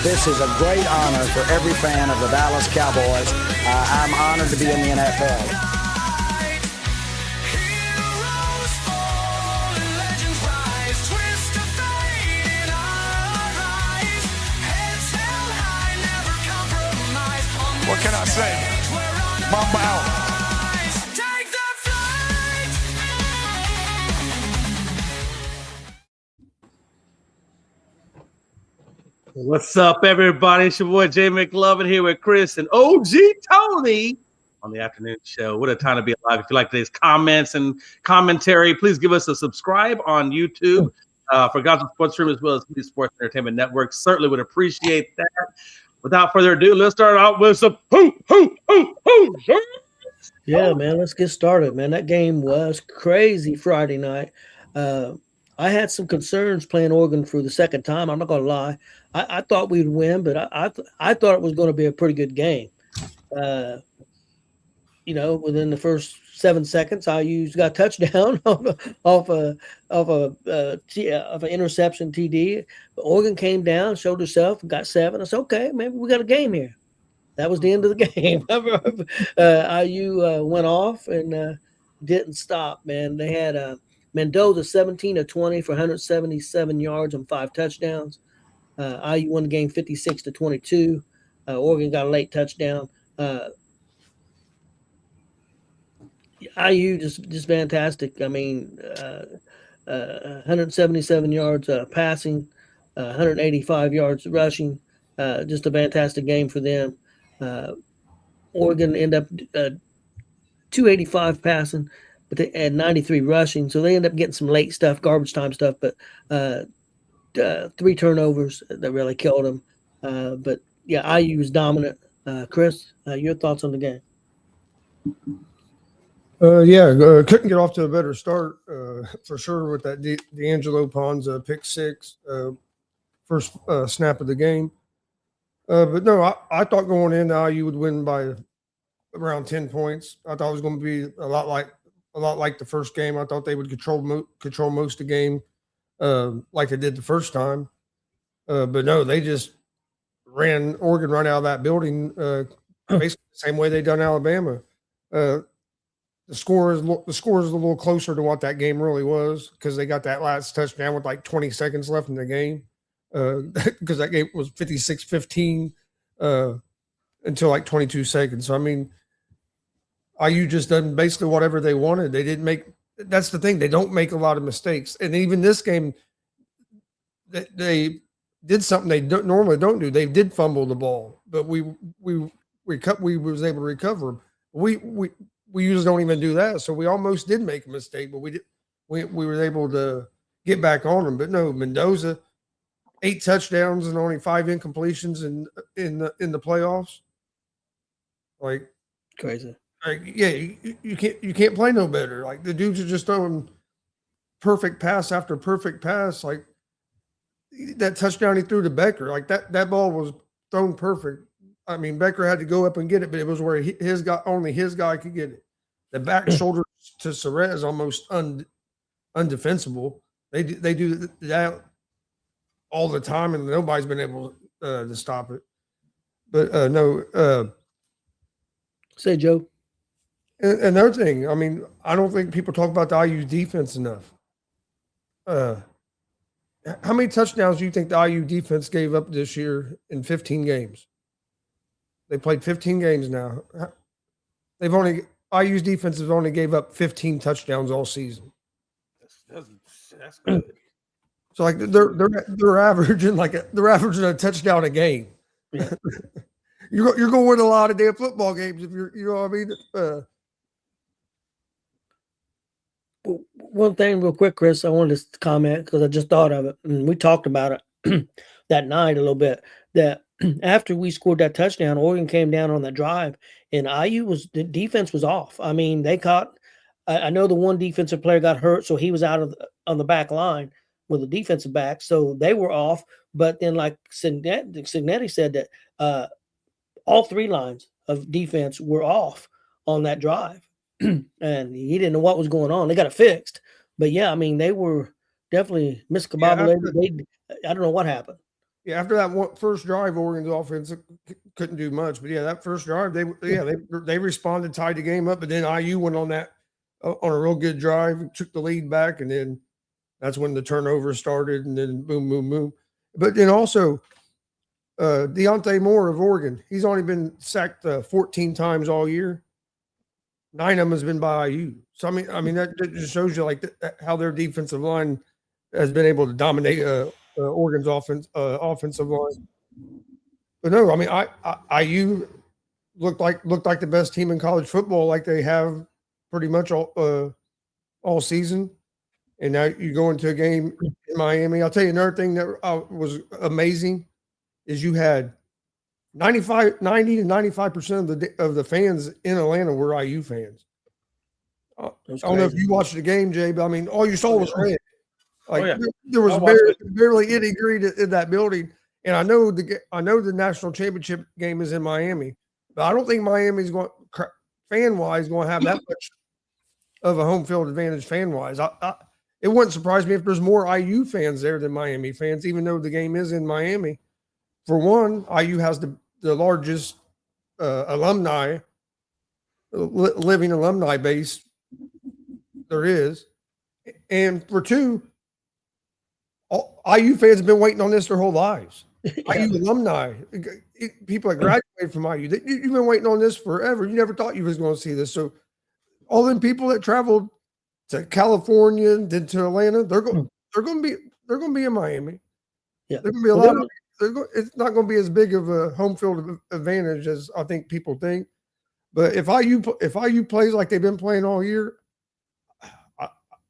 This is a great honor for every fan of the Dallas Cowboys. I'm honored to be in the NFL. What can I say? Mamba out. What's up, everybody? It's your boy Jay McLovin here with Chris and OG Tony on the afternoon show. What a time to be alive. If you like today's comments and commentary, please give us a subscribe on YouTube for Gospel Sports Stream as well as the Sports Entertainment Network. Certainly would appreciate that. Without further ado, let's start out with some Yeah, man, let's get started, man. That game was crazy Friday night. I had some concerns playing Oregon for the second time. I'm not going to lie. I thought we'd win, but I thought it was going to be a pretty good game. Within the first 7 seconds, IU got a touchdown off an interception TD. But Oregon came down, showed herself, got 7. I said, okay, maybe we got a game here. That was the end of the game. IU went off and didn't stop, man. They had Mendoza 17 of 20 for 177 yards and 5 touchdowns. IU won the game 56-22. Oregon got a late touchdown. IU just fantastic. I mean, 177 yards passing, 185 yards rushing. Just a fantastic game for them. Oregon ended up 285 passing, but they had 93 rushing. So they ended up getting some late stuff, garbage time stuff, but 3 turnovers that really killed them. But yeah, IU was dominant. Chris, your thoughts on the game? Couldn't get off to a better start for sure with that D'Angelo Pons pick 6 first snap of the game. But no, I thought going in IU would win by around 10 points. I thought it was going to be a lot like the first game. I thought they would control most of the game like they did the first time. But no, they just ran Oregon right out of that building basically the same way they done Alabama. The score is a little closer to what that game really was because they got that last touchdown with like 20 seconds left in the game because that game was 56-15 until like 22 seconds. So, I mean, IU just done basically whatever they wanted. They didn't make – that's the thing. They don't make a lot of mistakes. And even this game, they did something they normally don't do. They did fumble the ball, but we was able to recover them. We usually don't even do that, so we almost did make a mistake, but we were able to get back on them. But no, Mendoza, 8 touchdowns and only 5 incompletions in the playoffs. Like crazy. Like, yeah, you can't play no better. Like the dudes are just throwing perfect pass after perfect pass. Like that touchdown he threw to Becker, like that ball was thrown perfect. I mean, Becker had to go up and get it, but it was where only his guy could get it. The back shoulder to Surratt is almost undefensible. They do that all the time, and nobody's been able to stop it. But no. Say, Joe. Another thing, I mean, I don't think people talk about the IU defense enough. How many touchdowns do you think the IU defense gave up this year in 15 games? They played 15 games now. IU's defense has only gave up 15 touchdowns all season. That's good. So like they're averaging a touchdown a game. Yeah. You're going to win a lot of damn football games if you know what I mean. One thing real quick, Chris, I wanted to comment because I just thought of it, and we talked about it that night a little bit, that after we scored that touchdown, Oregon came down on that drive, and the defense was off. I mean, they caught – I know the one defensive player got hurt, so he was out on the back line with the defensive back, so they were off. But then like Signetti said that all 3 lines of defense were off on that drive. And he didn't know what was going on. They got it fixed. But, yeah, I mean, they were definitely miscombobulated. I don't know what happened. Yeah, after that first drive, Oregon's offense couldn't do much. But yeah, that first drive, they responded, tied the game up. But then IU went on a real good drive, took the lead back, and then that's when the turnover started. And then boom, boom, boom. But then also, Deontay Moore of Oregon, he's only been sacked 14 times all year. 9 of them has been by IU. So I mean that just shows you like how their defensive line has been able to dominate Oregon's offensive line. But no, I mean IU looked like the best team in college football, like they have pretty much all season. And now you go into a game in Miami. I'll tell you another thing that was amazing is you had 90 to 95% of the fans in Atlanta were IU fans. I don't know if you watched the game, Jay, but I mean, all you saw was red. Like there was barely any green in that building. And I know the national championship game is in Miami, but I don't think Miami's fan-wise going to have that much of a home field advantage fan-wise. It wouldn't surprise me if there's more IU fans there than Miami fans, even though the game is in Miami. For one, IU has the largest living alumni base there is. And for two, IU fans have been waiting on this their whole lives. IU alumni, people that graduated from IU, you've been waiting on this forever. You never thought you was going to see this. So all them people that traveled to California, then to Atlanta, they're going to be in Miami. Yeah, they're going to be a lot of. It's not going to be as big of a home field advantage as I think people think. But if IU plays like they've been playing all year,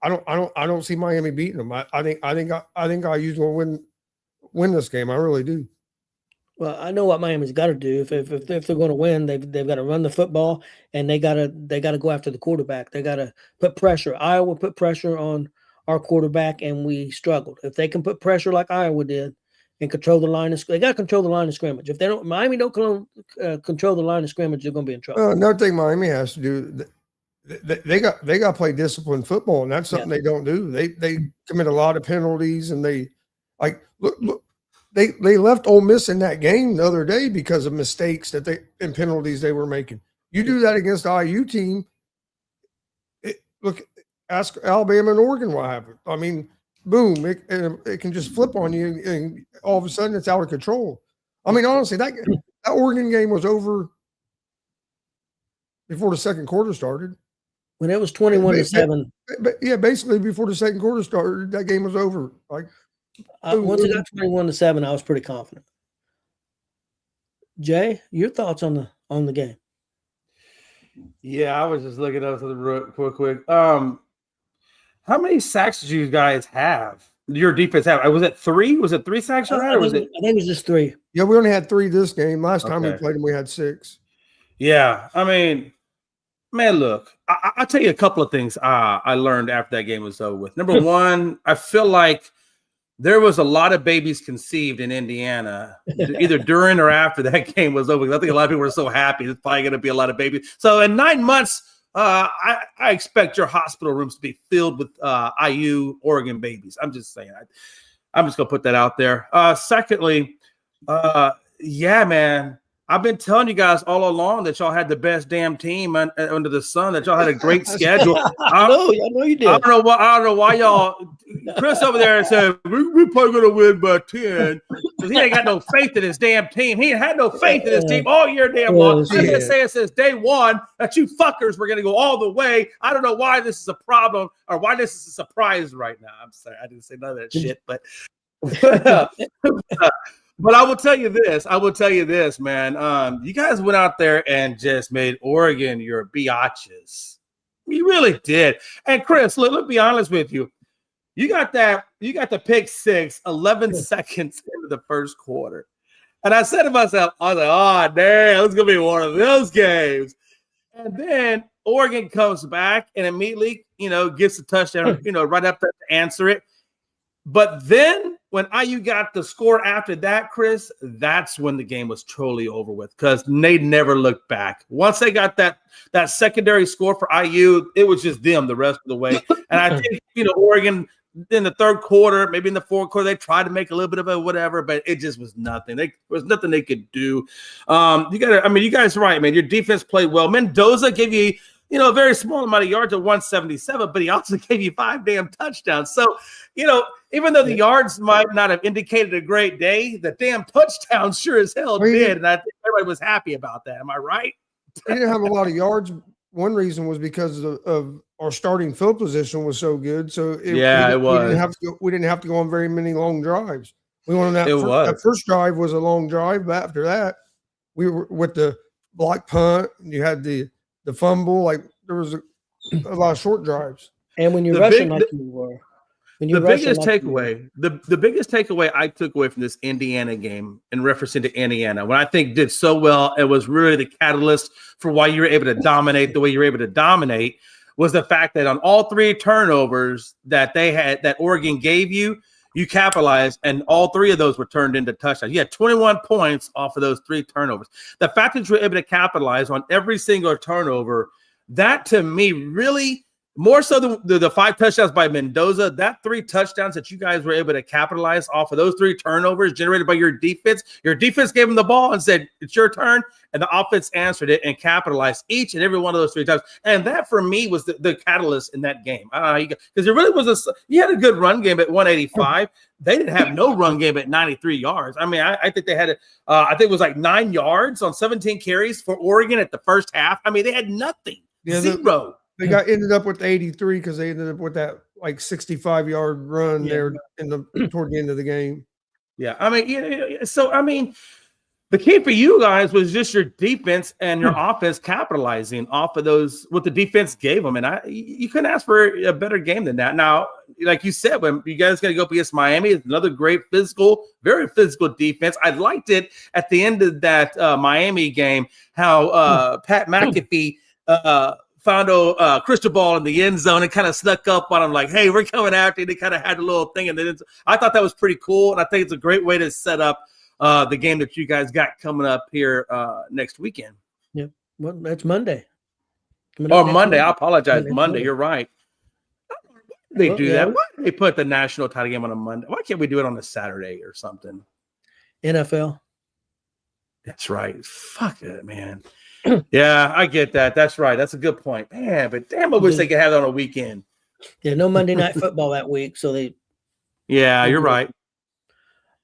I don't see Miami beating them. I think IU's going to win this game. I really do. Well, I know what Miami's got to do. If they're going to win, they've got to run the football, and they got to go after the quarterback. They got to put pressure. Iowa put pressure on our quarterback, and we struggled. If they can put pressure like Iowa did and control the line of they got to control the line of scrimmage. If Miami don't control the line of scrimmage, they're going to be in trouble. Another thing Miami has to do, they got to play disciplined football, and that's something they don't do. They commit a lot of penalties, and they look. They left Ole Miss in that game the other day because of mistakes and penalties they were making. You do that against the IU team. Ask Alabama and Oregon what happened. I mean, boom, it can just flip on you, and all of a sudden it's out of control. I mean, honestly, that Oregon game was over before the second quarter started. When it was 21-7. Yeah, basically before the second quarter started, that game was over. Once it got 21-7, I was pretty confident. Jay, your thoughts on the game? Yeah, I was just looking up something real quick. How many sacks did you guys have? Your defense have? Was it 3? Was it 3 sacks you had, or was it? I think it was just 3. Yeah, we only had 3 this game. Last time we played them, we had 6. Yeah, I mean, man, look, I'll tell you a couple of things I learned after that game was over with. Number one, I feel like there was a lot of babies conceived in Indiana, either during or after that game was over. I think a lot of people were so happy. There's probably going to be a lot of babies. So in 9 months, I expect your hospital rooms to be filled with IU Oregon babies. I'm just saying. I'm just going to put that out there. Secondly, yeah, man. I've been telling you guys all along that y'all had the best damn team under the sun, that y'all had a great schedule. I know you did. I don't know why y'all Chris over there said we're probably gonna win by 10. Because he ain't got no faith in his damn team. He ain't had no faith in his team all year damn long. I've been saying since day one that you fuckers were gonna go all the way. I don't know why this is a problem or why this is a surprise right now. I'm sorry, I didn't say none of that shit, but but I will tell you this, man. You guys went out there and just made Oregon your biatches. You really did. And Chris, let's be honest with you. You got the pick 6, 11 seconds into the first quarter. And I said to myself, I was like, oh, damn, it's going to be one of those games. And then Oregon comes back and immediately, gets the touchdown, right up there to answer it. But then when IU got the score after that, Chris, that's when the game was totally over with because they never looked back. Once they got that secondary score for IU, it was just them the rest of the way. And I think, Oregon in the third quarter, maybe in the fourth quarter, they tried to make a little bit of a whatever, but it just was nothing. There was nothing they could do. You guys are right, man. Your defense played well. Mendoza gave you, a very small amount of yards at 177, but he also gave you 5 damn touchdowns. So, even though the yards might not have indicated a great day, the damn touchdowns sure as hell did. And I think everybody was happy about that. Am I right? We didn't have a lot of yards. One reason was because of our starting field position was so good. So it was. We didn't have to go on very many long drives. We went on that first drive was a long drive, but after that, we were with the block punt. You had the fumble. Like there was a lot of short drives. And when you're rushing like you were. The biggest takeaway I took away from this Indiana game in referencing to Indiana, what I think did so well and was really the catalyst for why you were able to dominate the way you were able to dominate, was the fact that on all 3 turnovers that they had, that Oregon gave you, you capitalized, and all 3 of those were turned into touchdowns. You had 21 points off of those 3 turnovers. The fact that you were able to capitalize on every single turnover, that to me really – more so than the 5 touchdowns by Mendoza, that 3 touchdowns that you guys were able to capitalize off of those 3 turnovers generated by your defense. Your defense gave them the ball and said, it's your turn. And the offense answered it and capitalized each and every one of those 3 times. And that for me was the catalyst in that game. Because it really was you had a good run game at 185. They didn't have no run game at 93 yards. I mean, I think they had I think it was like 9 yards on 17 carries for Oregon at the first half. I mean, they had nothing. Zero. They ended up with 83 because they ended up with that like 65-yard run there toward the end of the game. Yeah, I mean, the key for you guys was just your defense and your offense capitalizing off of those what the defense gave them, and you couldn't ask for a better game than that. Now, like you said, when you guys got to go up against Miami, it's another great very physical defense. I liked it at the end of that Miami game how Pat McAfee found a crystal ball in the end zone and kind of snuck up on him like, hey, we're coming after you. They kind of had a little thing. And then I thought that was pretty cool. And I think it's a great way to set up the game that you guys got coming up here next weekend. Yeah. Well, that's Monday. Monday. I apologize. Monday. You're right. They do that. Why do they put the national title game on a Monday? Why can't we do it on a Saturday or something? NFL. That's right. Fuck it, man. Yeah, I get that. That's right. That's a good point. Man, but damn, I wish they could have it on a weekend. Yeah, no Monday Night Football that week. So Yeah, you're right.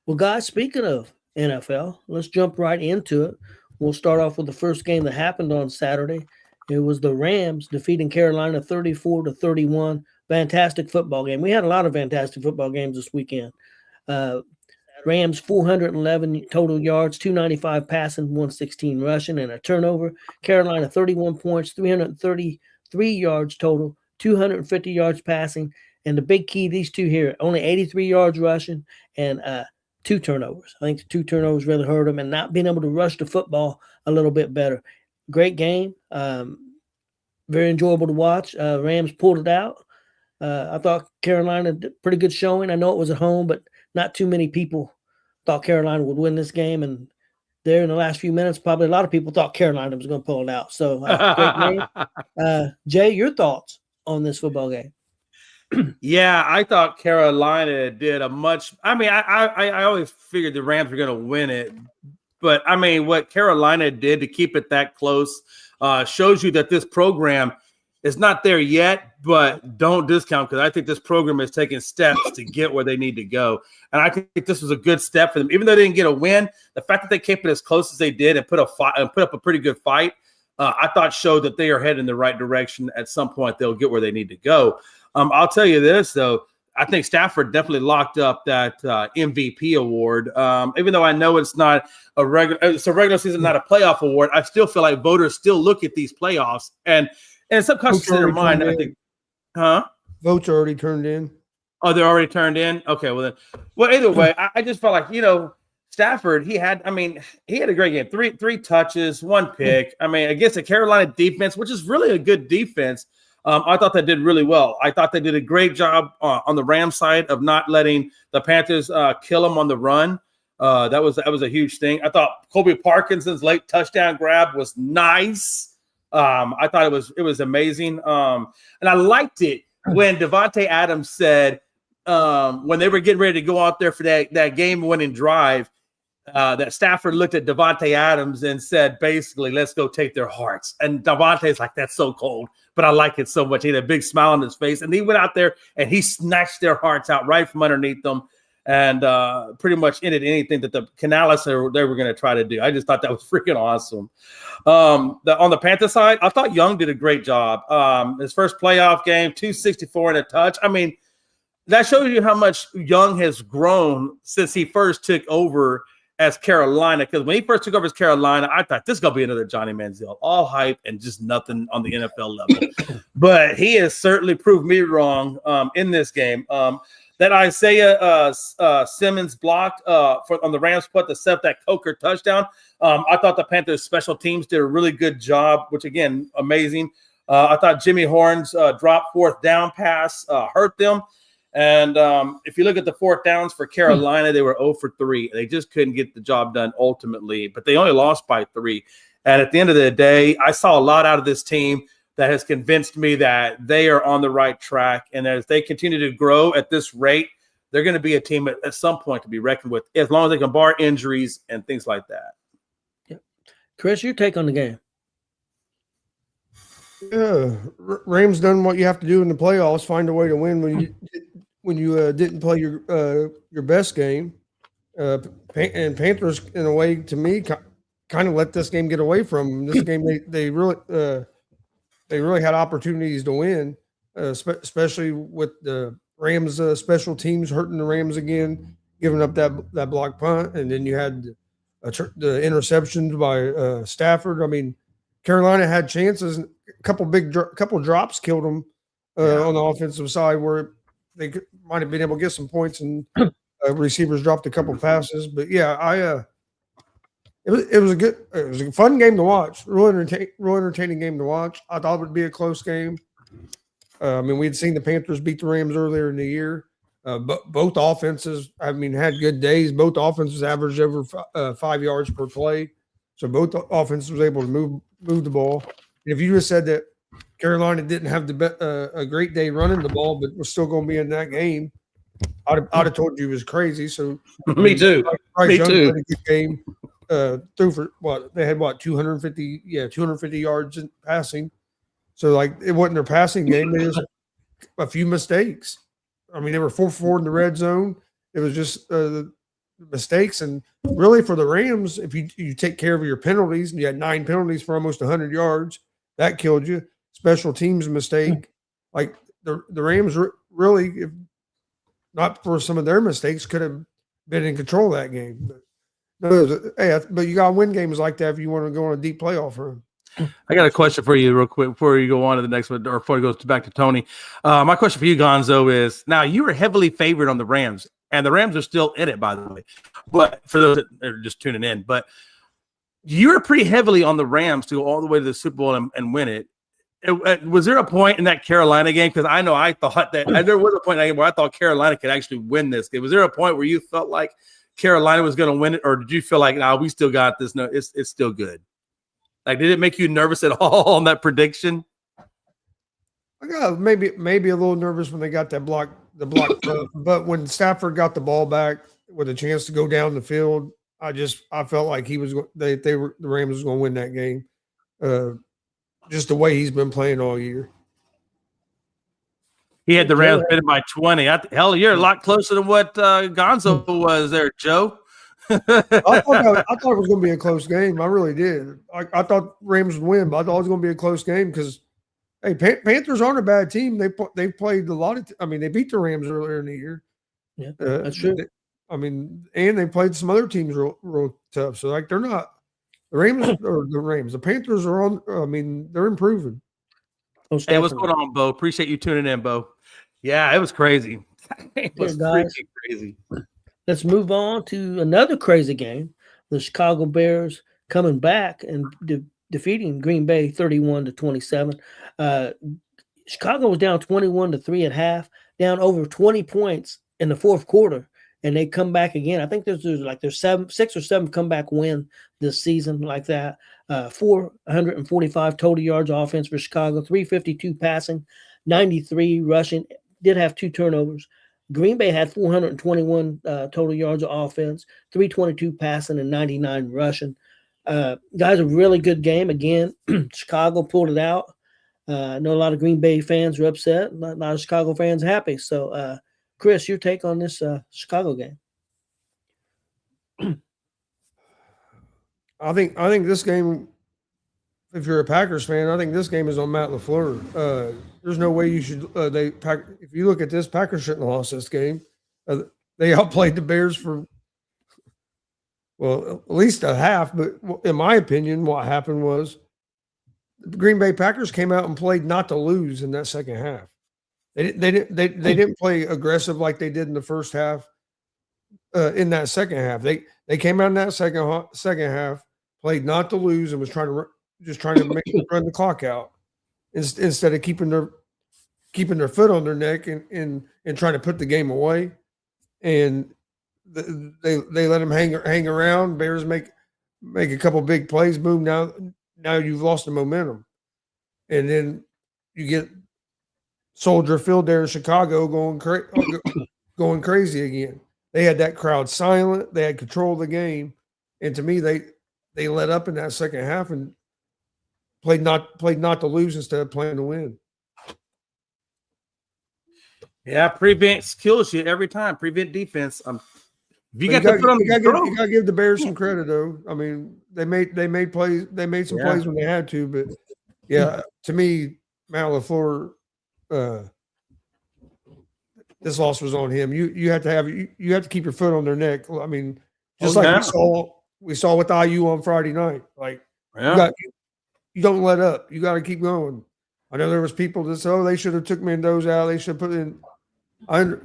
Well, guys, speaking of NFL, let's jump right into it. We'll start off with the first game that happened on Saturday. It was the Rams defeating Carolina 34-31. Fantastic football game. We had a lot of fantastic football games this weekend. Rams 411 total yards, 295 passing, 116 rushing, and a turnover. Carolina 31 points, 333 yards total, 250 yards passing. And the big key, these two here, only 83 yards rushing and 2 turnovers. I think the 2 turnovers really hurt them, and not being able to rush the football a little bit better. Great game. Very enjoyable to watch. Rams pulled it out. I thought Carolina did pretty good showing. I know it was at home, but not too many people thought Carolina would win this game. And there in the last few minutes, probably a lot of people thought Carolina was going to pull it out. So great game. Jay, your thoughts on this football game? Yeah, I thought Carolina did I always figured the Rams were going to win it. But, I mean, what Carolina did to keep it that close shows you that this program is not there yet, but don't discount, because I think this program is taking steps to get where they need to go. And I think this was a good step for them. Even though they didn't get a win, the fact that they kept it as close as they did and put up a pretty good fight, I thought showed that they are heading in the right direction. At some point, they'll get where they need to go. I'll tell you this, though. I think Stafford definitely locked up that MVP award. Even though I know it's not it's a regular season, not a playoff award, I still feel like voters still look at these playoffs and subconsciously in their mind, I think, votes are already turned in. Oh, they're already turned in? Okay, well, either way, I just felt like, Stafford, he had a great game. Three touches, 1 pick. I mean, against the Carolina defense, which is really a good defense, I thought they did really well. I thought they did a great job on the Rams side of not letting the Panthers kill them on the run. That was a huge thing. I thought Colby Parkinson's late touchdown grab was nice. I thought it was amazing. And I liked it when Devontae Adams said, when they were getting ready to go out there for that game-winning drive, that Stafford looked at Davante Adams and said, basically, let's go take their hearts. And Davante's like, that's so cold, but I like it so much. He had a big smile on his face, and he went out there and he snatched their hearts out right from underneath them and pretty much ended anything that the Canales they were going to try to do. I just thought that was freaking awesome. On the Panther side, I thought Young did a great job. His first playoff game, 264 and a touch. I mean, that shows you how much Young has grown since he first took over as Carolina. Because when he first took over as Carolina, I thought this is going to be another Johnny Manziel, all hype and just nothing on the NFL level. But he has certainly proved me wrong in this game. That Isaiah Simmons blocked on the Rams put to set that Coker touchdown. I thought the Panthers special teams did a really good job, which again, amazing. I thought Jimmy Horn's drop fourth down pass hurt them. And if you look at the fourth downs for Carolina, they were 0 for 3. They just couldn't get the job done ultimately, but they only lost by 3. And at the end of the day, I saw a lot out of this team that has convinced me that they are on the right track. And as they continue to grow at this rate, they're going to be a team at some point to be reckoned with, as long as they can bar injuries and things like that. Yeah. Chris, your take on the game? Yeah, Rams done what you have to do in the playoffs, find a way to win when you didn't play your best game. And Panthers, in a way, to me, kind of let this game get away from them. This game, they really had opportunities to win, especially with the Rams special teams hurting the Rams again, giving up that block punt, and then you had the interceptions by Stafford. I mean, Carolina had chances. A couple drops killed them on the offensive side, where they might have been able to get some points, and receivers dropped a couple passes. But yeah, it was a fun game to watch. Real entertaining game to watch. I thought it would be a close game. I mean, we'd seen the Panthers beat the Rams earlier in the year. But both offenses, I mean, had good days. Both offenses averaged over 5 yards per play. So both offenses was able to move the ball. And if you just said that Carolina didn't have a great day running the ball, but was still going to be in that game, I'd have told you it was crazy. So Me too. Me too. Had a good game. Threw for they had 250 yards in passing. So like it wasn't their passing game. They just a few mistakes. I mean, they were 4-4 in the red zone. It was just mistakes. And really for the Rams, if you take care of your penalties, and you had 9 penalties for almost 100 yards, that killed you. Special teams mistake. Like the Rams really, if not for some of their mistakes, could have been in control of that game. But you got to win games like that if you want to go on a deep playoff run. I got a question for you real quick before you go on to the next one, or before it goes back to Tony. My question for you, Gonzo, is now you were heavily favored on the Rams, and the Rams are still in it, by the way. But for those that are just tuning in, but you were pretty heavily on the Rams to go all the way to the Super Bowl and win it. Was there a point in that Carolina game? Because I know I thought that there was a point in that game where I thought Carolina could actually win this game. Was there a point where you felt like Carolina was going to win it, or did you feel like, we still got this? No, it's still good. Like, did it make you nervous at all on that prediction? I got maybe a little nervous when they got the block, but when Stafford got the ball back with a chance to go down the field, I felt like the Rams was going to win that game. Just the way he's been playing all year. He had the Rams beaten by 20. Hell, you're a lot closer than what Gonzo was there, Joe. I thought it was going to be a close game. I really did. I thought Rams would win, but I thought it was going to be a close game because, hey, Panthers aren't a bad team. They played a lot of. They beat the Rams earlier in the year. Yeah, that's true. And they played some other teams real tough. So they're not the Rams. The Panthers are on. They're improving. Hey, what's going on, Bo? Appreciate you tuning in, Bo. Yeah, it was crazy. It was freaking crazy. Let's move on to another crazy game. The Chicago Bears coming back and defeating Green Bay 31-27. Chicago was down 21-3 at half, down over 20 points in the fourth quarter, and they come back again. I think there's 6 or 7 comeback win this season like that. 445 total yards offense for Chicago, 352 passing, 93 rushing. Did have 2 turnovers. Green Bay had 421 total yards of offense, 322 passing, and 99 rushing. Guys, a really good game. Again, Chicago pulled it out. I know a lot of Green Bay fans are upset. A lot of Chicago fans happy. So, Chris, your take on this Chicago game? I think this game, if you're a Packers fan, I think this game is on Matt LaFleur. There's no way you should. If you look at this, Packers shouldn't have lost this game. They outplayed the Bears for, well, at least a half. But in my opinion, what happened was the Green Bay Packers came out and played not to lose in that second half. They didn't play aggressive like they did in the first half. In that second half, they came out in that second half, played not to lose, and was trying to run the clock out instead of keeping their foot on their neck and trying to put the game away. And they let them hang around. Bears make a couple big plays. Boom! Now you've lost the momentum, and then you get Soldier Field there in Chicago going crazy again. They had that crowd silent. They had control of the game, and to me, they let up in that second half and played not to lose instead of playing to win. Yeah, prevent kills you every time. Prevent defense. You got to give the Bears some credit, though. I mean, they made plays. They made some plays when they had to, but yeah, to me, Matt LaFleur, this loss was on him. You have to keep your foot on their neck. I mean, just we saw with IU on Friday night. Like you don't let up. You got to keep going. I know there was people that said, they should have took Mendoza out. They should have put in. I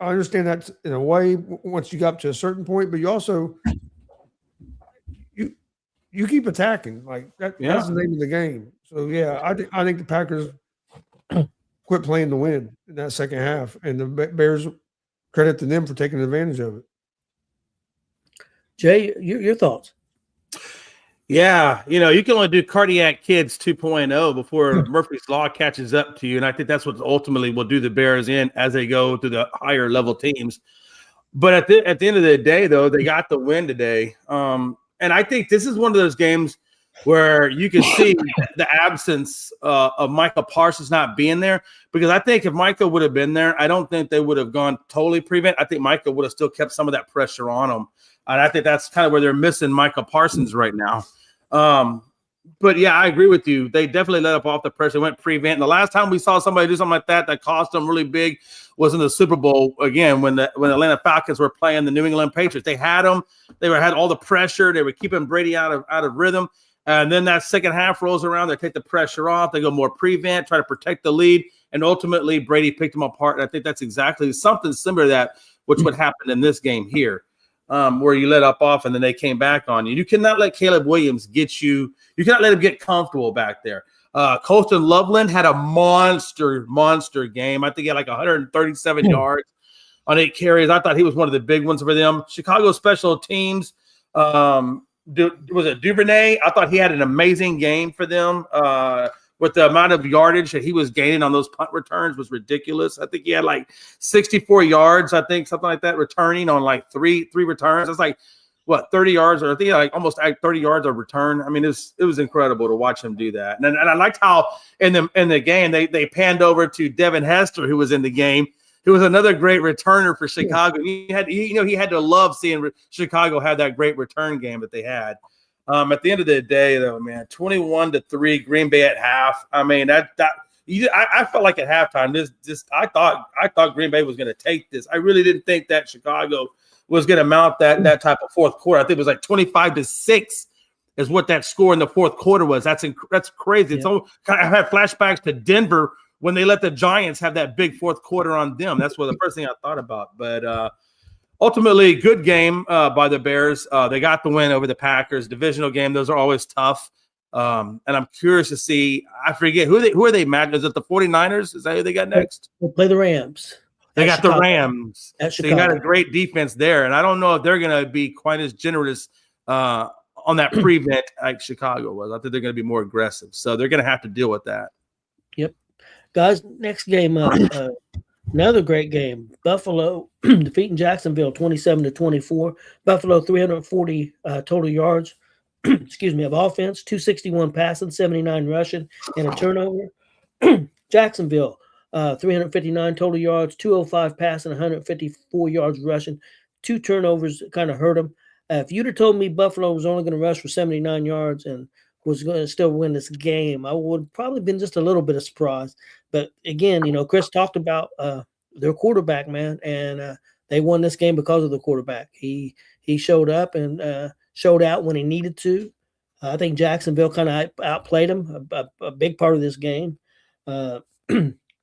understand that in a way once you got up to a certain point, but you also you keep attacking. Like that's the name of the game. So yeah, I think the Packers quit playing to win in that second half, and the Bears, credit to them for taking advantage of it. Jay, your thoughts? Yeah, you can only do Cardiac Kids 2.0 before Murphy's Law catches up to you, and I think that's what ultimately will do the Bears in as they go through the higher level teams. But at the end of the day, though, they got the win today, and I think this is one of those games where you can see the absence of Micah Parsons not being there, because I think if Micah would have been there, I don't think they would have gone totally prevent. I think Micah would have still kept some of that pressure on them. And I think that's kind of where they're missing Micah Parsons right now. But yeah, I agree with you. They definitely let up off the pressure, went prevent. And the last time we saw somebody do something like that cost them really big was in the Super Bowl again when the Atlanta Falcons were playing the New England Patriots. They had them. They had all the pressure. They were keeping Brady out of rhythm. And then that second half rolls around. They take the pressure off. They go more prevent, try to protect the lead. And ultimately, Brady picked them apart. And I think that's exactly something similar to that, which would happen in this game here, where you let up off and then they came back on you. You cannot let Caleb Williams get you. You cannot let him get comfortable back there. Colston Loveland had a monster game. I think he had like 137 yards on 8 carries. I thought he was one of the big ones for them. Chicago special teams. Was it Duvernay? I thought he had an amazing game for them. With the amount of yardage that he was gaining on those punt returns was ridiculous. I think he had like 64 yards, I think, something like that, returning on like three returns. It's like, 30 yards, or I think like almost 30 yards of return. I mean, it was incredible to watch him do that. And I liked how in the game they panned over to Devin Hester, who was in the game, who was another great returner for Chicago. He had to love seeing Chicago have that great return game that they had. At the end of the day, though, man, 21-3, Green Bay at half. I mean, I felt like at halftime, I thought Green Bay was going to take this. I really didn't think that Chicago was going to mount that type of fourth quarter. I think it was like 25-6 is what that score in the fourth quarter was. That's crazy. Yeah. I had flashbacks to Denver when they let the Giants have that big fourth quarter on them. That's the first thing I thought about. But ultimately, good game by the Bears. They got the win over the Packers. Divisional game, those are always tough. And I'm curious to see. I forget who are they matching? Is it the 49ers? Is that who they got next? We'll play the Rams. They got Chicago. The Rams. So they got a great defense there, and I don't know if they're going to be quite as generous on that prevent like Chicago was. I think they're going to be more aggressive, so they're going to have to deal with that. Yep, guys. Next game up. Another great game. Buffalo defeating Jacksonville 27-24. Buffalo 340 total yards, excuse me, of offense, 261 passing, 79 rushing, and a turnover. Jacksonville 359 total yards, 205 passing, 154 yards rushing, 2 turnovers kind of hurt them. If you'd have told me Buffalo was only going to rush for 79 yards and was going to still win this game, I would probably been just a little bit of surprise. But again, Chris talked about their quarterback, man, and they won this game because of the quarterback. He showed up and showed out when he needed to. I think Jacksonville kind of outplayed him a big part of this game.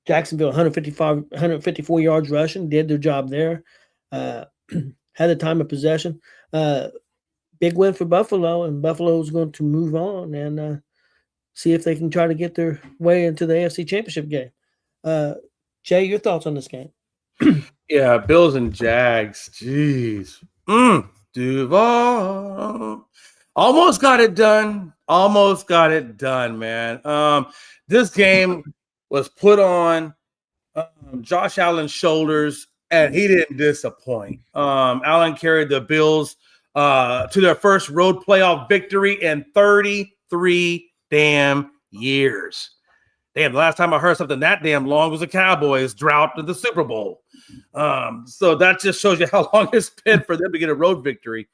Jacksonville 154 yards rushing, did their job there. Had the time of possession. Big win for Buffalo, and Buffalo is going to move on and see if they can try to get their way into the AFC Championship game. Jay, your thoughts on this game? Yeah, Bills and Jags. Jeez. Duval. Almost got it done. Almost got it done, man. This game was put on Josh Allen's shoulders, and he didn't disappoint. Allen carried the Bills to their first road playoff victory in 33 damn years. Damn, the last time I heard something that damn long was the Cowboys' drought to the Super Bowl. So that just shows you how long it's been for them to get a road victory.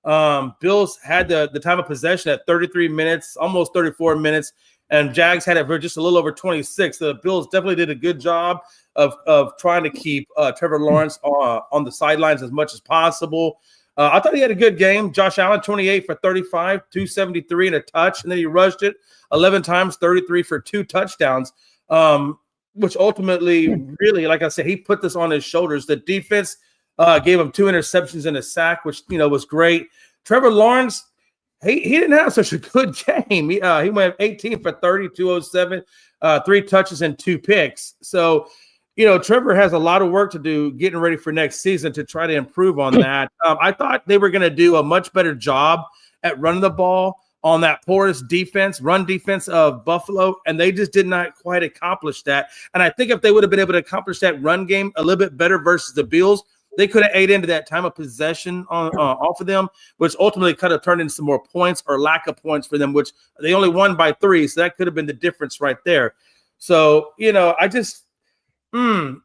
Bills had the time of possession at 33 minutes, almost 34 minutes, and Jags had it for just a little over 26. So the Bills definitely did a good job of trying to keep Trevor Lawrence on the sidelines as much as possible. I thought he had a good game. Josh Allen, 28 for 35, 273 and a touch, and then he rushed it 11 times, 33 for 2 touchdowns, which ultimately really, like I said, he put this on his shoulders. The defense gave him 2 interceptions and a sack, which, was great. Trevor Lawrence, he didn't have such a good game. He went 18 for 30, 207, 3 touches and 2 picks. So, Trevor has a lot of work to do getting ready for next season to try to improve on that. I thought they were going to do a much better job at running the ball on that porous run defense of Buffalo, and they just did not quite accomplish that. And I think if they would have been able to accomplish that run game a little bit better versus the Bills, they could have ate into that time of possession off of them, which ultimately could have turned into some more points or lack of points for them, which they only won by 3. So that could have been the difference right there. So, I just I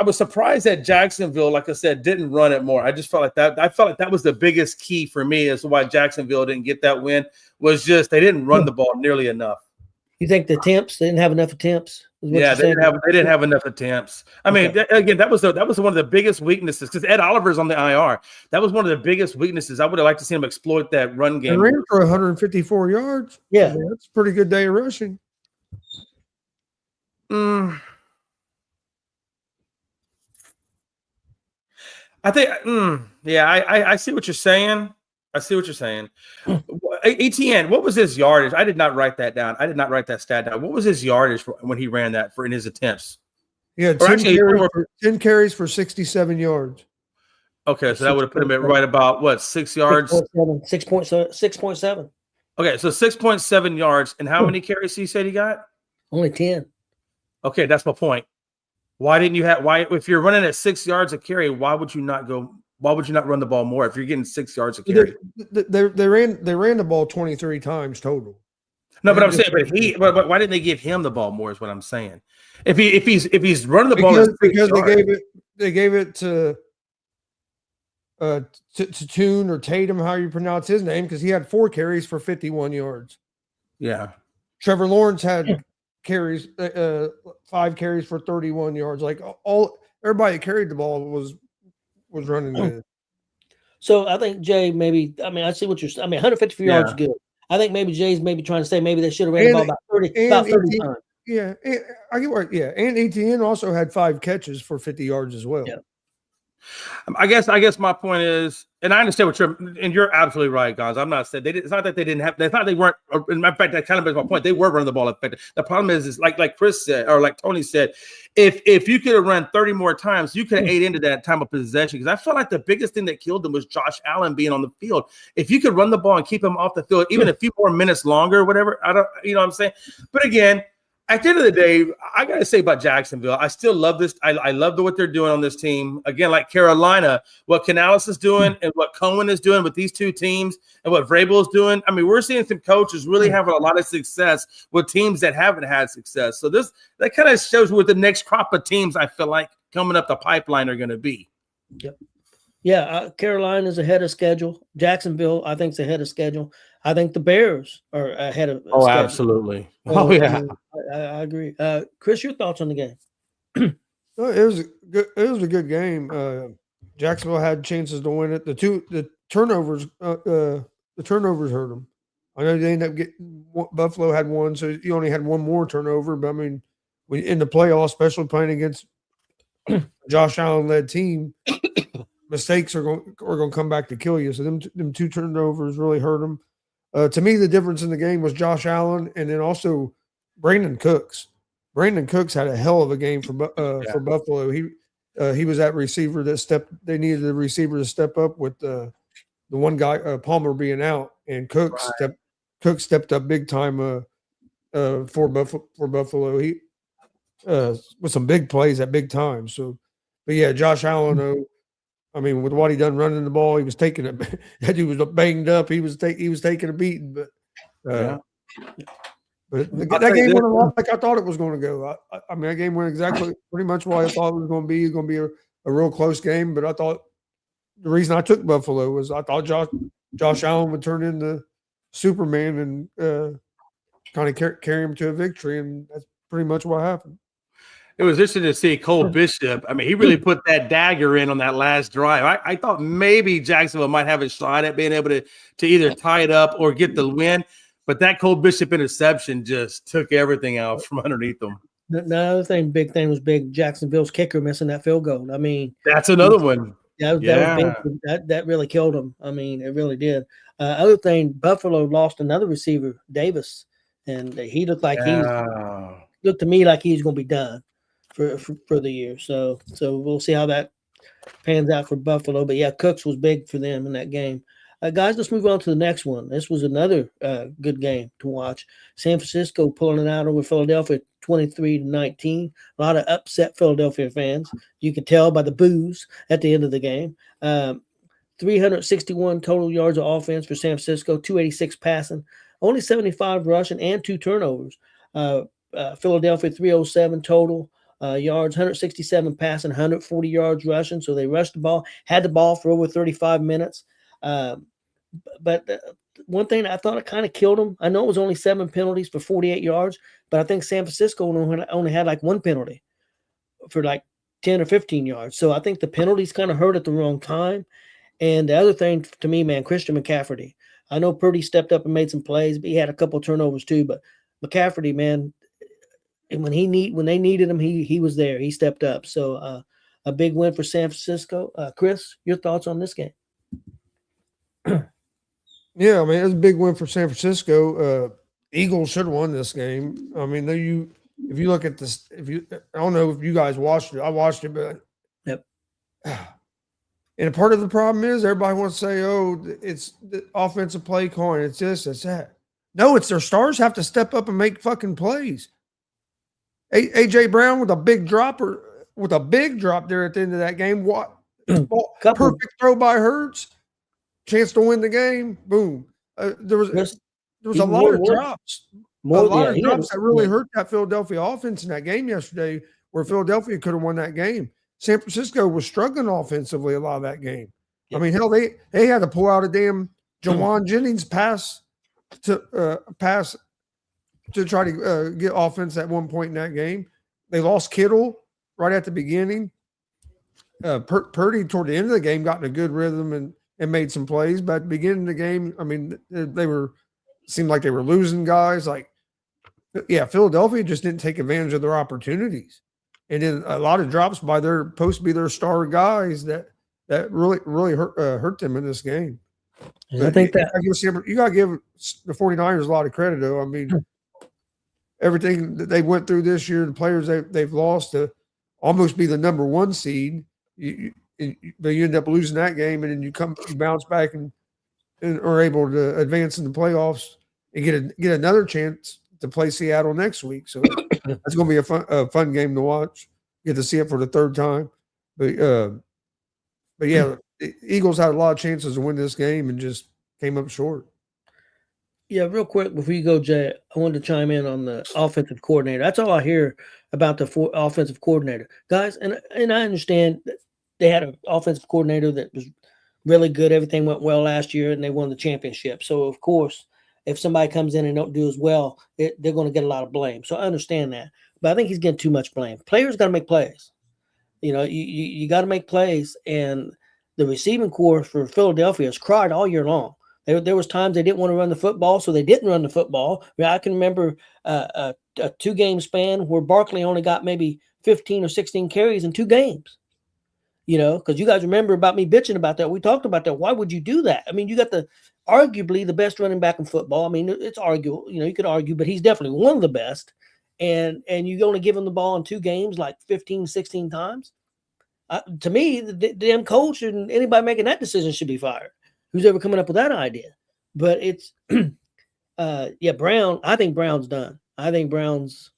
was surprised that Jacksonville, like I said, didn't run it more. I just felt like that. I felt like that was the biggest key for me as to why Jacksonville didn't get that win, was just they didn't run the ball nearly enough. You think the attempts? They didn't have enough attempts? Yeah, they didn't have enough attempts. I mean, again, that was one of the biggest weaknesses, because Ed Oliver's on the IR. That was one of the biggest weaknesses. I would have liked to see him exploit that run game. They ran for 154 yards. Yeah, that's a pretty good day of rushing. I think, I see what you're saying. ETN, what was his yardage? I did not write that down. I did not write that stat down. What was his yardage when he ran that in his attempts? Yeah, 10 carries for 67 yards. Okay, so that would have put him at right about, what, 6 yards? 6.7. Okay, so 6.7 yards. And how many carries he said he got? Only 10. Okay, that's my point. Why didn't you if you're running at 6 yards a carry, why would you not run the ball more if you're getting 6 yards a carry? They ran the ball 23 times total. No, but I'm saying, but why didn't they give him the ball more? Is what I'm saying. If he's running the ball because they gave it to Tune or Tatum, how you pronounce his name, because he had 4 carries for 51 yards. Yeah, Trevor Lawrence had carries 5 carries for 31 yards. Like everybody that carried the ball was running good. So I think Jay, maybe, I see what you're saying. 154 yards is good. I think maybe Jay's trying to say maybe they should have ran the ball about 30 times. Yeah, I get what. Yeah, and Etienne also had 5 catches for 50 yards as well. Yeah. I guess my point is, and I understand what you're absolutely right, guys. I'm not saying it's not that they didn't have. They thought they weren't. In fact, that kind of is my point. They were running the ball effective. The problem is like Chris said, or like Tony said, if you could have run 30 more times, you could have ate into that time of possession. Because I felt like the biggest thing that killed them was Josh Allen being on the field. If you could run the ball and keep him off the field even a few more minutes longer, whatever, I don't, what I'm saying. But again, At the end of the day, I got to say about Jacksonville, I still love this. I love what they're doing on this team. Again, like Carolina, what Canales is doing and what Cohen is doing with these two teams and what Vrabel is doing. I mean, we're seeing some coaches really having a lot of success with teams that haven't had success. So that kind of shows what the next crop of teams I feel like coming up the pipeline are going to be. Yep. Yeah, Carolina's ahead of schedule. Jacksonville, I think, is ahead of schedule. I think the Bears are ahead of schedule. Absolutely. So, yeah. I agree. Chris, your thoughts on the game? It was a good game. Jacksonville had chances to win it. The turnovers hurt them. I know they ended up getting Buffalo had one, so you only had one more turnover. But I mean, in the playoffs, especially playing against Josh Allen led team, mistakes are going to come back to kill you. So them two turnovers really hurt them. To me, the difference in the game was Josh Allen and then also Brandon Cooks. Brandon Cooks had a hell of a game for Buffalo. He was that receiver that they needed the receiver to step up with the one guy Palmer being out, and Cooks stepped up big time for Buffalo. He with some big plays at big times. So, but yeah, Josh Allen though. I mean, with what he done running the ball, he was taking it. That dude was banged up. He was taking a beating, but that game went a lot like I thought it was going to go. I mean, that game went exactly pretty much what I thought it was going to be. It's going to be a real close game, but I thought the reason I took Buffalo was I thought Josh Allen would turn into Superman and kind of carry him to a victory, and that's pretty much what happened. It was interesting to see Cole Bishop. I mean, he really put that dagger in on that last drive. I thought maybe Jacksonville might have a shot at being able to either tie it up or get the win, but that Cole Bishop interception just took everything out from underneath them. The other big thing was Jacksonville's kicker missing that field goal. I mean, that's another one. That was big. That really killed him. I mean, it really did. Other thing, Buffalo lost another receiver, Davis, and he looked like looked to me like he's going to be done for the year. So we'll see how that pans out for Buffalo. But yeah, Cooks was big for them in that game. Guys, let's move on to the next one. This was another good game to watch. San Francisco pulling it out over Philadelphia 23-19. A lot of upset Philadelphia fans. You could tell by the boos at the end of the game. 361 total yards of offense for San Francisco, 286 passing, only 75 rushing, and 2 turnovers. Philadelphia 307 total yards, 167 passing, 140 yards rushing. So they rushed the ball, had the ball for over 35 minutes. But one thing I thought it kind of killed them. I know it was only 7 penalties for 48 yards, but I think San Francisco only had like 1 penalty for like 10 or 15 yards. So I think the penalties kind of hurt at the wrong time. And the other thing to me, man, Christian McCaffrey. I know Purdy stepped up and made some plays, but he had a couple of turnovers too. But McCaffrey, man, and when they needed him, he was there. He stepped up. So a big win for San Francisco. Chris, your thoughts on this game? Yeah, I mean, it was a big win for San Francisco. Eagles should have won this game. I mean, if you look at this, I don't know if you guys watched it. I watched it, but yep. And part of the problem is everybody wants to say, "Oh, it's the offensive play calling. It's this, it's that." No, it's their stars have to step up and make fucking plays. AJ Brown with a big drop there at the end of that game. What perfect throw by Hurts, chance to win the game. Boom. There was a lot of drops. That really hurt that Philadelphia offense in that game yesterday, where Philadelphia could have won that game. San Francisco was struggling offensively a lot of that game. Yeah. I mean, hell, they had to pull out a damn Jawan Jennings pass to try to get offense at one point in that game. They lost Kittle right at the beginning. Purdy toward the end of the game got in a good rhythm and made some plays. But at the beginning of the game, I mean, seemed like they were losing guys. Like, yeah, Philadelphia just didn't take advantage of their opportunities. And then a lot of drops by their supposed to be their star guys that really hurt them in this game. And I think that you got to give the 49ers a lot of credit, though. I mean, everything that they went through this year, the players they've lost to almost be the number 1 seed, but you end up losing that game, and then you bounce back and are able to advance in the playoffs and get another chance to play Seattle next week. So that's going to be a fun game to watch. Get to see it for the third time. But yeah, the Eagles had a lot of chances to win this game and just came up short. Yeah, real quick before you go, Jay, I wanted to chime in on the offensive coordinator. That's all I hear about the offensive coordinator, guys. And I understand that they had an offensive coordinator that was really good. Everything went well last year, and they won the championship. So of course, if somebody comes in and don't do as well, they're going to get a lot of blame. So I understand that, but I think he's getting too much blame. Players got to make plays. You know, you got to make plays, and the receiving corps for Philadelphia has cried all year long. There was times they didn't want to run the football, so they didn't run the football. I can remember a 2-game span where Barkley only got maybe 15 or 16 carries in 2 games. You know, because you guys remember about me bitching about that. We talked about that. Why would you do that? I mean, you got arguably the best running back in football. I mean, it's arguable. You know, you could argue, but he's definitely one of the best. And you only give him the ball in 2 games like 15, 16 times. To me, the damn coach and anybody making that decision should be fired. Who's ever coming up with that idea? But it's, Brown. I think Brown's done. I think Brown's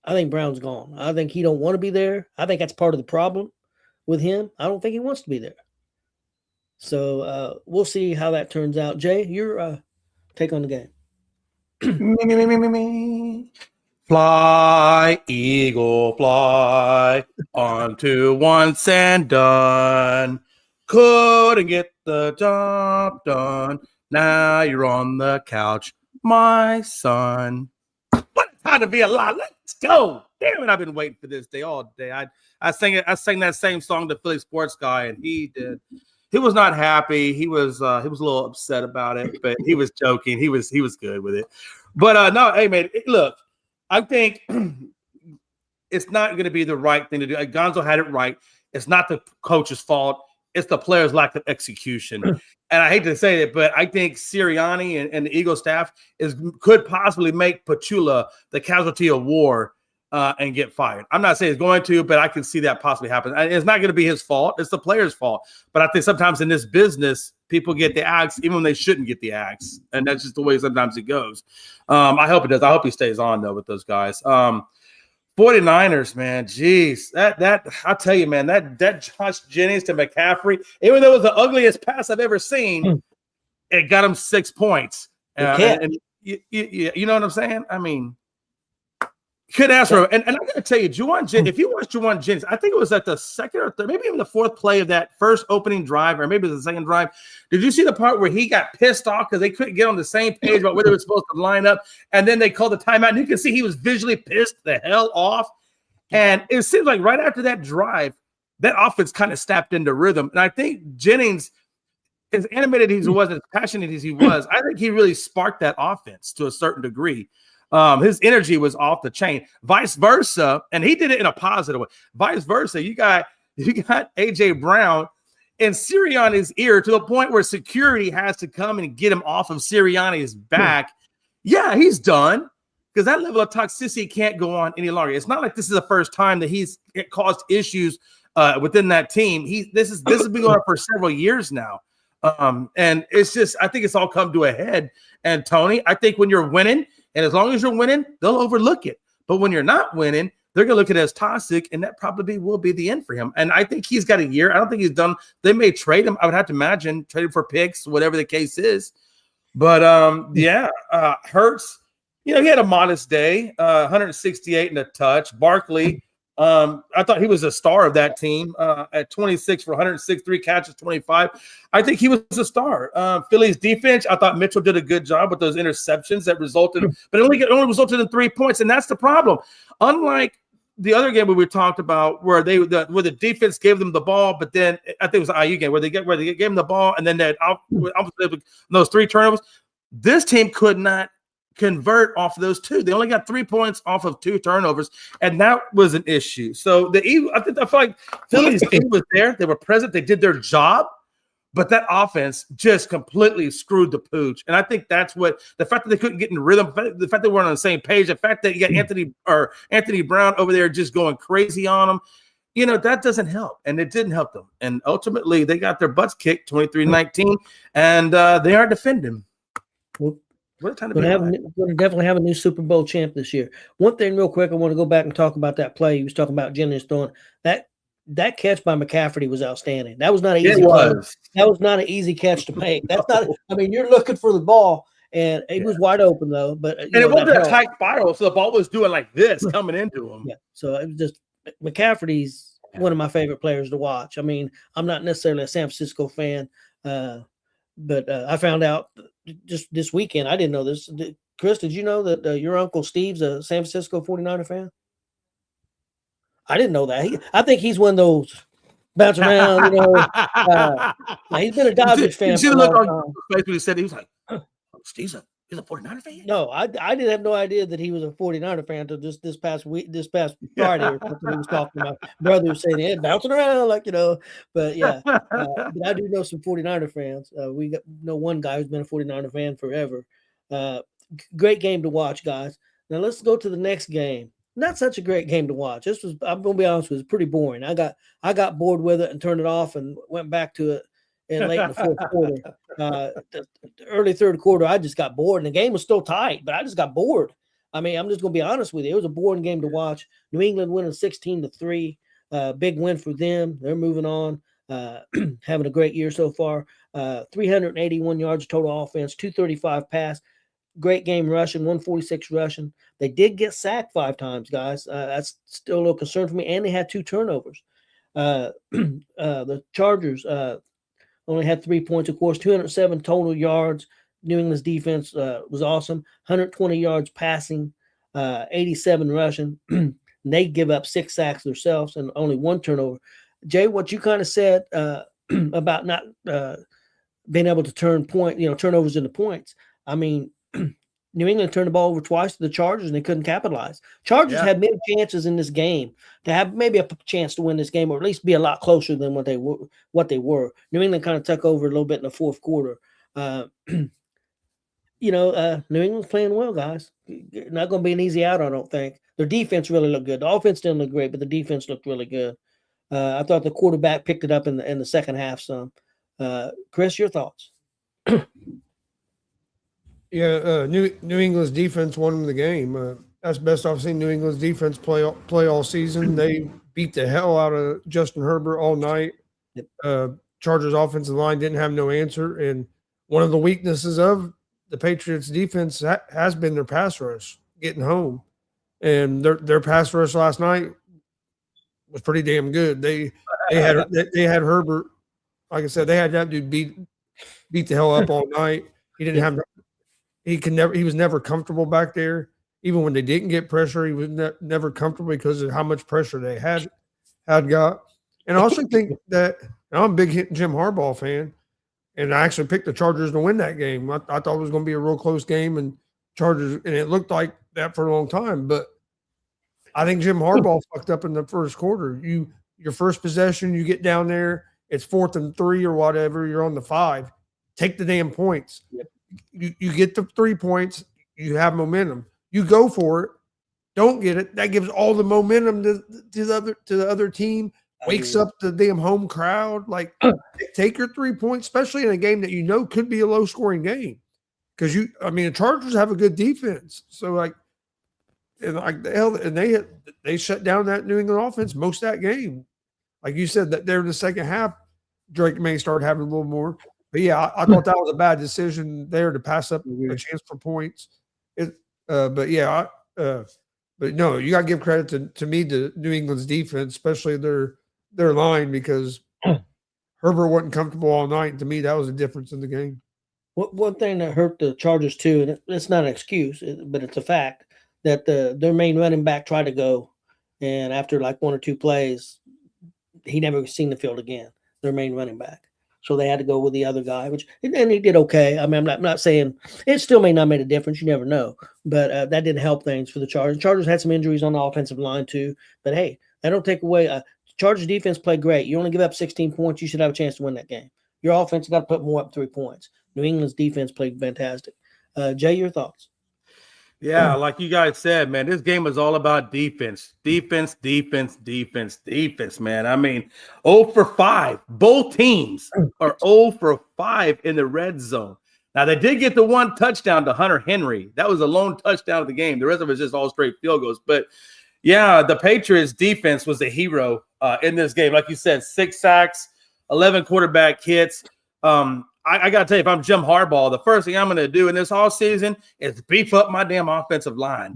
gone. I think he don't want to be there. I think that's part of the problem with him. I don't think he wants to be there. So we'll see how that turns out. Jay, your take on the game. Me. Fly, eagle, fly, on to once and done. Couldn't get the job done. Now you're on the couch, my son. What a time to be alive. Let's go. Damn it, I've been waiting for this day all day. I sang that same song to Philly sports guy, and he was not happy. He was a little upset about it, but he was joking. He was good with it. But no, hey man, look, I think it's not going to be the right thing to do. Gonzo had it right. It's not the coach's fault. It's the players' lack of execution. And I hate to say it, but I think Sirianni and the Eagle staff could possibly make Petula the casualty of war and get fired. I'm not saying it's going to, but I can see that possibly happen. It's not going to be his fault. It's the player's fault. But I think sometimes in this business, people get the axe even when they shouldn't get the axe. And that's just the way sometimes it goes. I hope it does. I hope he stays on, though, with those guys. 49ers, man, geez. That I'll tell you, man, that Josh Jennings to McCaffrey, even though it was the ugliest pass I've ever seen, it got him 6 points. And you know what I'm saying? I mean, could ask for, and I gotta tell you, if you watch Juwan Jennings, I think it was at the second or third, maybe even the 4th play of that first opening drive, or maybe it was the second drive. Did you see the part where he got pissed off because they couldn't get on the same page about whether it was supposed to line up, and then they called the timeout, and you can see he was visually pissed the hell off. And it seems like right after that drive, that offense kind of snapped into rhythm. And I think Jennings, as animated as he was, as passionate as he was, I think he really sparked that offense to a certain degree. His energy was off the chain. Vice versa, and he did it in a positive way. Vice versa, you got AJ Brown in Sirianni's ear to the point where security has to come and get him off of Sirianni's back. Yeah, he's done because that level of toxicity can't go on any longer. It's not like this is the first time that he's caused issues within that team. This has been going on for several years now. And it's just, I think it's all come to a head. And Tony, I think when you're winning, and as long as you're winning, they'll overlook it. But when you're not winning, they're going to look at it as toxic, and that probably will be the end for him. And I think he's got a year. I don't think he's done. They may trade him. I would have to imagine trade him for picks, whatever the case is. But Hurts, he had a modest day, 168 and a touch. Barkley, I thought he was a star of that team at 26 for 106, catches, 25. I think he was a star. Philly's defense, I thought Mitchell did a good job with those interceptions that resulted, but it only resulted in 3 points, and that's the problem. Unlike the other game we talked about, where the defense gave them the ball, but then I think it was the IU game where they gave them the ball, and then those 3 turnovers. This team could not convert off of those 2. They only got 3 points off of 2 turnovers, and that was an issue. So the Eagles, I feel like Philly's team was there. They were present. They did their job, but that offense just completely screwed the pooch. And I think that's what the fact that they couldn't get in rhythm, the fact they weren't on the same page, the fact that you got Anthony Brown over there just going crazy on them. That doesn't help, and it didn't help them. And ultimately, they got their butts kicked 23-19, and they are defending. What a time to be Going alive. to definitely have a new Super Bowl champ this year. One thing, real quick, I want to go back and talk about that play. He was talking about Jennings throwing that catch by McCaffrey was outstanding. That was not an easy play. That was not an easy catch to make. That's not. I mean, you're looking for the ball, and it was wide open though. But and it wasn't a tight spiral, so the ball was doing like this coming into him. Yeah. So it was just McCaffrey's one of my favorite players to watch. I mean, I'm not necessarily a San Francisco fan, but I found out just this weekend. I didn't know this. Chris, did you know that your uncle Steve's a San Francisco 49er fan? I didn't know that. I think he's one of those bounce around, he's been a Dodgers fan for a long time. Basically, he said he was like, oh, he's a 49er fan? No, I didn't have no idea that he was a 49er fan until just this past Friday or something he was talking about. Brother was saying, bouncing around, but yeah. But I do know some 49er fans. We know one guy who's been a 49er fan forever. Great game to watch, guys. Now let's go to the next game. Not such a great game to watch. I'm gonna be honest with you, pretty boring. I got bored with it and turned it off and went back to it late in the fourth quarter. The early third quarter, I just got bored, and the game was still tight, but I just got bored. I mean, I'm just gonna be honest with you. It was a boring game to watch. New England winning 16-3. Big win for them. They're moving on, having a great year so far. 381 yards total offense, 235 pass. Great game rushing, 146 rushing. They did get sacked 5 times, guys. That's still a little concern for me. And they had 2 turnovers. The Chargers only had 3 points, of course, 207 total yards. New England's defense was awesome. 120 yards passing, 87 rushing. They give up 6 sacks themselves and only 1 turnover. Jay, what you kind of said about not being able to turn turnovers into points. I mean, New England turned the ball over twice to the Chargers, and they couldn't capitalize. Chargers had many chances in this game to have maybe a chance to win this game, or at least be a lot closer than what they were. New England kind of took over a little bit in the fourth quarter. New England's playing well, guys. Not going to be an easy out, I don't think. Their defense really looked good. The offense didn't look great, but the defense looked really good. I thought the quarterback picked it up in the second half some. Chris, your thoughts? Yeah, New England's defense won them the game. That's the best I've seen New England's defense play all season. They beat the hell out of Justin Herbert all night. Chargers offensive line didn't have no answer, and one of the weaknesses of the Patriots defense has been their pass rush getting home, and their pass rush last night was pretty damn good. They had Herbert, like I said, they had that dude beat the hell up all night. He didn't have. He was never comfortable back there. Even when they didn't get pressure, he was never comfortable because of how much pressure they had got. And I also think that I'm a big Jim Harbaugh fan, and I actually picked the Chargers to win that game. I thought it was going to be a real close game, and it looked like that for a long time. But I think Jim Harbaugh fucked up in the first quarter. Your first possession, you get down there, it's 4th and 3 or whatever. You're on the 5. Take the damn points. Yep. You get the 3 points, you have momentum. You go for it, don't get it. That gives all the momentum to the other team, wakes up the damn home crowd. Like, take your 3 points, especially in a game that could be a low scoring game. Because the Chargers have a good defense. So they shut down that New England offense most of that game. Like you said, that there in the second half, Drake may start having a little more. But yeah, I thought that was a bad decision there to pass up a chance for points. But no, you got to give credit to New England's defense, especially their line, because Herbert wasn't comfortable all night. And to me, that was a difference in the game. One thing that hurt the Chargers too, and it's not an excuse, but it's a fact, that their main running back tried to go, and after like 1 or 2 plays, he never seen the field again. Their main running back. So they had to go with the other guy, and he did okay. I mean, I'm not saying it still may not make a difference. You never know, but that didn't help things for the Chargers. Chargers had some injuries on the offensive line too, but hey, that don't take away. Chargers defense played great. You only give up 16 points, you should have a chance to win that game. Your offense got to put more up 3 points. New England's defense played fantastic. Jay, your thoughts? Yeah, like you guys said, man, this game is all about defense, man. I mean, 0 for 5. Both teams are 0 for 5 in the red zone. Now, they did get the one touchdown to Hunter Henry. That was a lone touchdown of the game. The rest of it is just all straight field goals. But, yeah, the Patriots defense was the hero in this game. Like you said, 6 sacks, 11 quarterback hits. I got to tell you, if I'm Jim Harbaugh, the first thing I'm going to do in this whole season is beef up my damn offensive line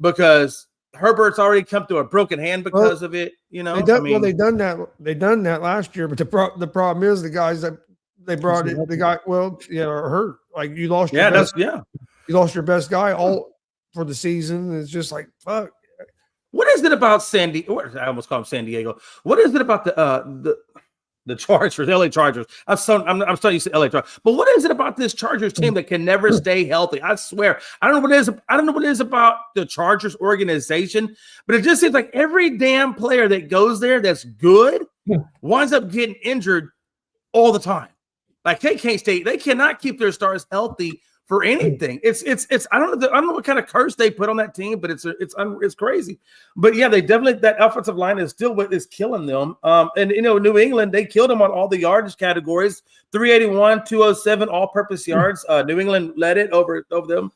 because Herbert's already come to a broken hand because of it. You know, they done that last year, but the problem is the guys that they brought it, the guy, are hurt. Like you lost your you lost your best guy all for the season. It's just like fuck. What is it about San Diego? I almost call him San Diego. What is it about the Chargers, LA Chargers? I'm starting to say LA Chargers. But what is it about this Chargers team that can never stay healthy? I swear. I don't know what it is. I don't know what it is about the Chargers organization, but it just seems like every damn player that goes there that's good winds up getting injured all the time. Like they cannot keep their stars healthy for anything. It's I don't know what kind of curse they put on that team, but it's crazy. But yeah, they definitely, that offensive line is still what is killing them. And New England, they killed them on all the yardage categories, 381, 207 all-purpose yards. New England led it over them.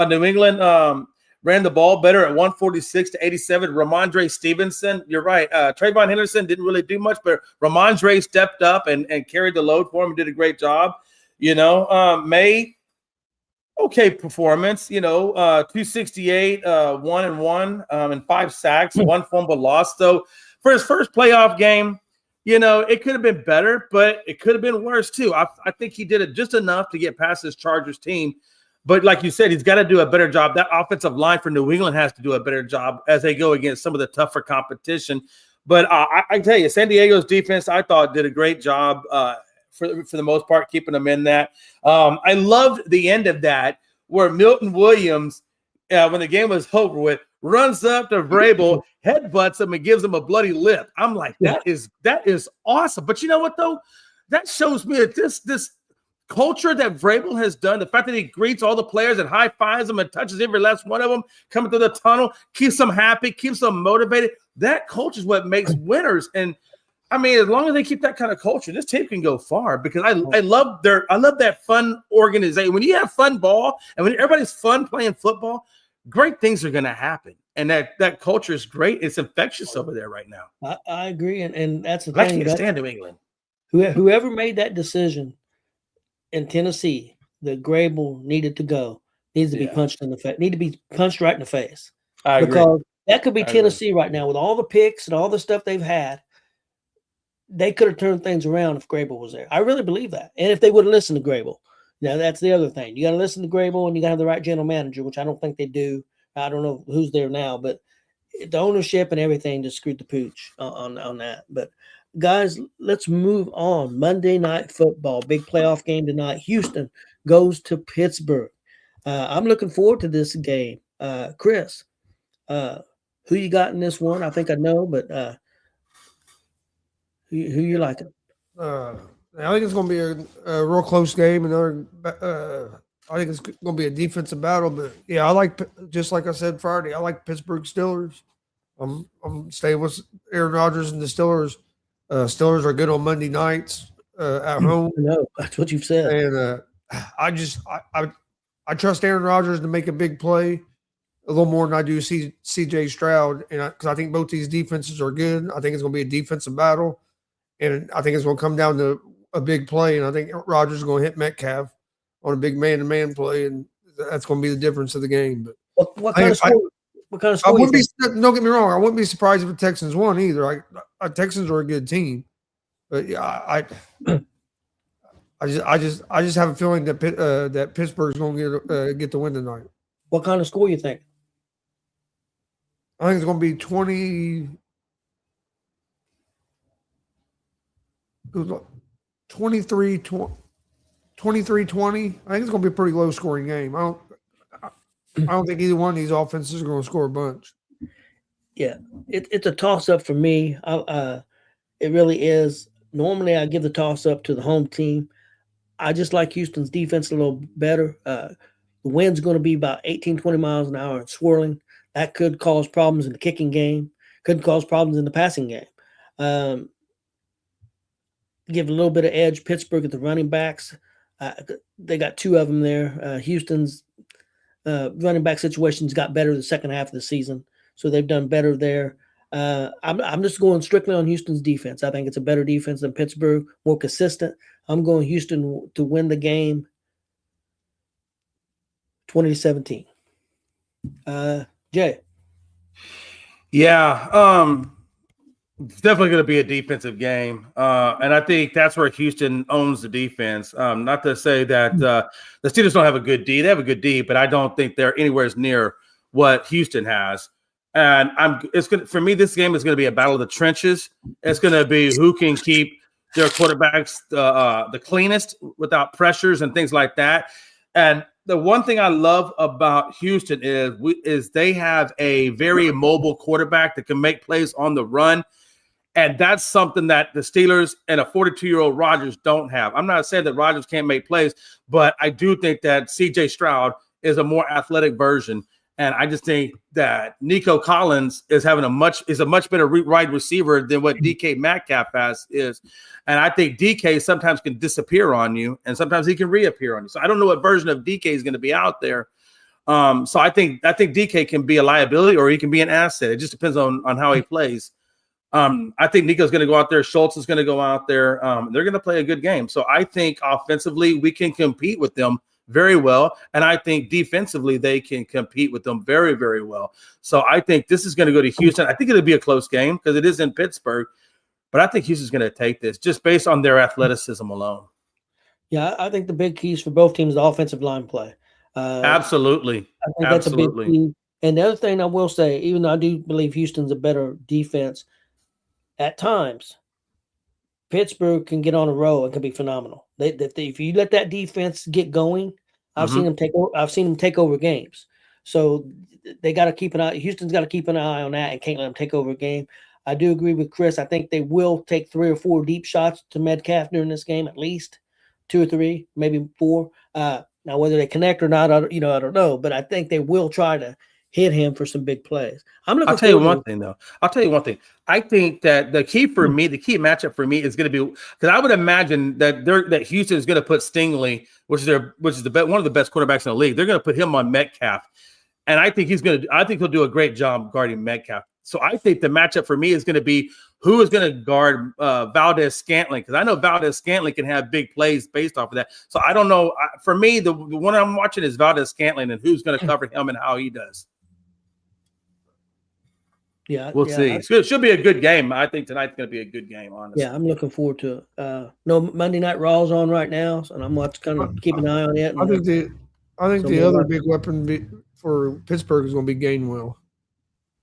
New England ran the ball better at 146 to 87. Ramondre Stevenson, you're right. Trayvon Henderson didn't really do much, but Ramondre stepped up and carried the load for him and did a great job. May, okay performance, 268, 1-1, and 5 sacks, 1 fumble lost. So for his first playoff game, it could have been better, but it could have been worse too. I think he did it just enough to get past his Chargers team. But like you said, he's got to do a better job. That offensive line for New England has to do a better job as they go against some of the tougher competition. But I tell you, San Diego's defense, I thought, did a great job for the most part, keeping them in that. I loved the end of that where Milton Williams, when the game was over with, runs up to Vrabel, headbutts him, and gives him a bloody lip. I'm like, that is awesome. But you know what, though? That shows me that this culture that Vrabel has done, the fact that he greets all the players and high fives them and touches every last one of them coming through the tunnel, keeps them happy, keeps them motivated. That culture is what makes winners. And I mean, as long as they keep that kind of culture, this team can go far because I love that fun organization. When you have fun ball and when everybody's fun playing football, great things are going to happen. And that culture is great. It's infectious over there right now. I agree. And that's the thing. I can't stand New England. Whoever made that decision in Tennessee that Grable needed to go needs to be punched in the face. Need to be punched right in the face. I agree. Because that could be Tennessee right now with all the picks and all the stuff they've had. They could have turned things around if Grable was there. I really believe that. And if they would have listened to Grable. Now, that's the other thing. You got to listen to Grable and you got to have the right general manager, which I don't think they do. I don't know who's there now, but the ownership and everything just screwed the pooch on that. But, guys, let's move on. Monday Night Football, big playoff game tonight. Houston goes to Pittsburgh. I'm looking forward to this game. Chris, who you got in this one? I think I know, but who you liking? I think it's going to be a real close game. I think it's going to be a defensive battle. But yeah, I like, just like I said Friday, I like Pittsburgh Steelers. I'm staying with Aaron Rodgers and the Steelers. Steelers are good on Monday nights at home. No, that's what you've said. And I trust Aaron Rodgers to make a big play a little more than I do C.J. Stroud, and because I think both these defenses are good. I think it's going to be a defensive battle, and I think it's going to come down to a big play. And I think Rodgers is going to hit Metcalf on a big man-to-man play, and that's going to be the difference of the game. But what kind of score? What kind of score? Don't get me wrong. I wouldn't be surprised if the Texans won either. Texans are a good team, but yeah, I just have a feeling that that Pittsburgh's going to get the win tonight. What kind of score you think? I think it's going to be 23-20. I think it's going to be a pretty low scoring game. I don't think either one of these offenses are going to score a bunch. Yeah, it's a toss up for me. It really is. Normally, I give the toss up to the home team. I just like Houston's defense a little better. The wind's going to be about 18, 20 miles an hour and swirling. That could cause problems in the kicking game. Could cause problems in the passing game. Give a little bit of edge Pittsburgh at the running backs. They got two of them there. Houston's running back situations got better the second half of the season, so they've done better there. I'm just going strictly on Houston's defense. I think it's a better defense than Pittsburgh, more consistent. I'm going Houston to win the game 20-17. Jay. Yeah, it's definitely going to be a defensive game, and I think that's where Houston owns the defense. Not to say that the Steelers don't have a good D; they have a good D, but I don't think they're anywhere near what Houston has. And it's going for me. This game is going to be a battle of the trenches. It's going to be who can keep their quarterbacks the cleanest without pressures and things like that. And the one thing I love about Houston is they have a very mobile quarterback that can make plays on the run. And that's something that the Steelers and a 42-year-old Rodgers don't have. I'm not saying that Rodgers can't make plays, but I do think that C.J. Stroud is a more athletic version. And I just think that Nico Collins is a much better wide receiver than what DK Metcalf is. And I think DK sometimes can disappear on you, and sometimes he can reappear on you. So I don't know what version of DK is going to be out there. So I think DK can be a liability or he can be an asset. It just depends on how he plays. I think Nico's going to go out there. Schultz is going to go out there. They're going to play a good game. So I think offensively we can compete with them very well. And I think defensively they can compete with them very, very well. So I think this is going to go to Houston. I think it'll be a close game because it is in Pittsburgh. But I think Houston's going to take this just based on their athleticism alone. Yeah, I think the big keys for both teams is offensive line play. Absolutely. I think that's a big key. And the other thing I will say, even though I do believe Houston's a better defense, at times, Pittsburgh can get on a roll and can be phenomenal. If you let that defense get going, I've seen them take over games. So they got to keep an eye. Houston's got to keep an eye on that and can't let them take over a game. I do agree with Chris. I think they will take 3 or 4 deep shots to Metcalf during this game, at least 2 or 3, maybe 4. Now whether they connect or not, I don't know. But I think they will try to hit him for some big plays. I'll tell you one thing. I think that the key matchup for me is going to be because I would imagine that Houston is going to put Stingley, which is one of the best quarterbacks in the league. They're going to put him on Metcalf, and I think he'll do a great job guarding Metcalf. So I think the matchup for me is going to be who is going to guard Valdez-Scantling, because I know Valdez-Scantling can have big plays based off of that. So I don't know. For me, the one I'm watching is Valdez-Scantling and who's going to cover him and how he does. Yeah, we'll see. It should be a good game. I think tonight's going to be a good game, honestly. Yeah, I'm looking forward to it. No, Monday Night Raw's on right now, and I'm kind of keep an eye on it. I think the other big weapon for Pittsburgh is going to be Gainwell.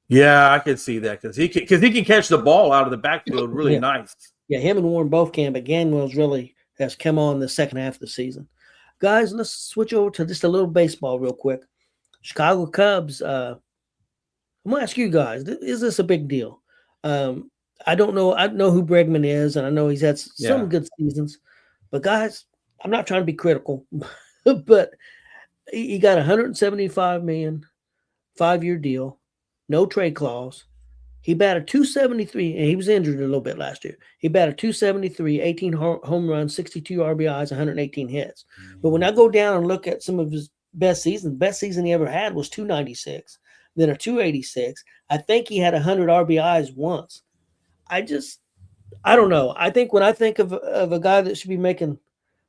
Yeah, I can see that because he can catch the ball out of the backfield really nice. Yeah, him and Warren both can, but Gainwell's really has come on the second half of the season. Guys, let's switch over to just a little baseball real quick. Chicago Cubs. I'm going to ask you guys, is this a big deal? I don't know. I know who Bregman is, and I know he's had some good seasons. But, guys, I'm not trying to be critical, but he got $175 million, 5-year deal, no trade clause. He batted .273, and he was injured a little bit last year. He batted .273, 18 home runs, 62 RBIs, 118 hits. But when I go down and look at some of his best season he ever had was .296. Then a .286. I think he had 100 RBIs once. I don't know. I think when I think of a guy that should be making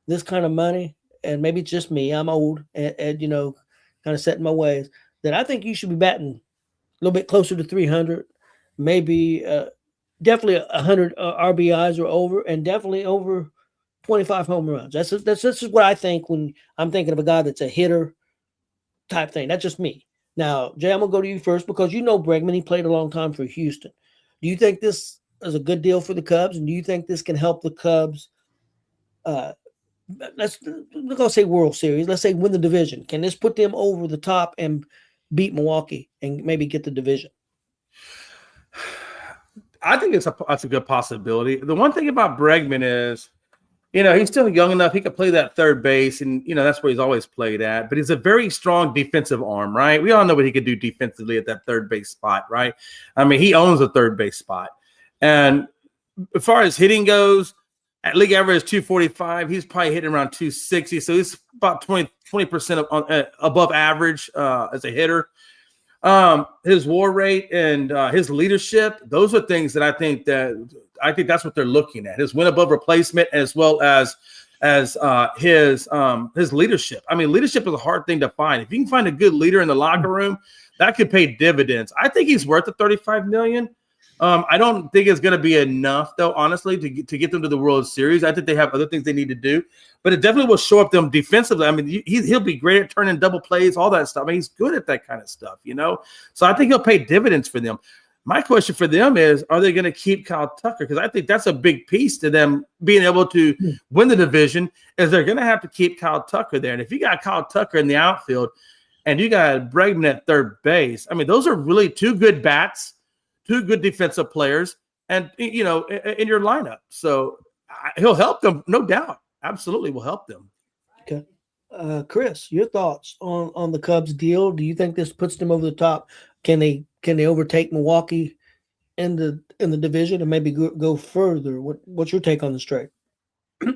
this kind of money, and maybe it's just me, I'm old and kind of set in my ways, that I think you should be batting a little bit closer to 300, maybe definitely 100 RBIs or over, and definitely over 25 home runs. That's just what I think when I'm thinking of a guy that's a hitter type thing. That's just me. Now, Jay, I'm going to go to you first because you know Bregman. He played a long time for Houston. Do you think this is a good deal for the Cubs? And do you think this can help the Cubs, let's say World Series, let's say win the division? Can this put them over the top and beat Milwaukee and maybe get the division? I think that's a good possibility. The one thing about Bregman is, he's still young enough. He could play that third base, and, that's where he's always played at. But he's a very strong defensive arm, right? We all know what he could do defensively at that third base spot, right? I mean, he owns a third base spot. And as far as hitting goes, At league average 245. He's probably hitting around 260. So he's about 20% above average as a hitter. His WAR rate and his leadership, those are things that I think that's what they're looking at. His win above replacement, as well as his leadership. I mean, leadership is a hard thing to find. If you can find a good leader in the locker room, that could pay dividends. I think he's worth the $35 million. I don't think it's going to be enough, though, honestly, to get them to the World Series. I think they have other things they need to do, but it definitely will show up them defensively. I mean, he'll be great at turning double plays, all that stuff. I mean, he's good at that kind of stuff, you know? So I think he'll pay dividends for them. My question for them is, are they going to keep Kyle Tucker? Because I think that's a big piece to them being able to win the division, is they're going to have to keep Kyle Tucker there. And if you got Kyle Tucker in the outfield and you got Bregman at third base, I mean, those are really two good bats, two good defensive players, and, you know, in your lineup. So he'll help them, no doubt. Absolutely will help them. Okay. Chris, your thoughts on the Cubs deal? Do you think this puts them over the top? Can they overtake Milwaukee in the division and maybe go further? What's your take on this trade?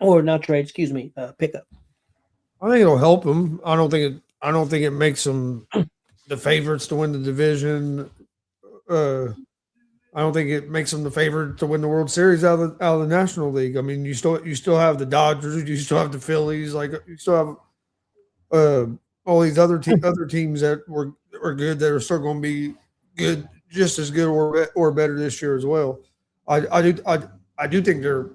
Or not trade, excuse me, pickup? I think it'll help them. I don't think it makes them the favorites to win the division. I don't think it makes them the favorite to win the World Series out of the National League. I mean, you still have the Dodgers, you still have the Phillies, like you still have all these other teams that were good, that are still going to be good, just as good or better this year as well. I do think they're,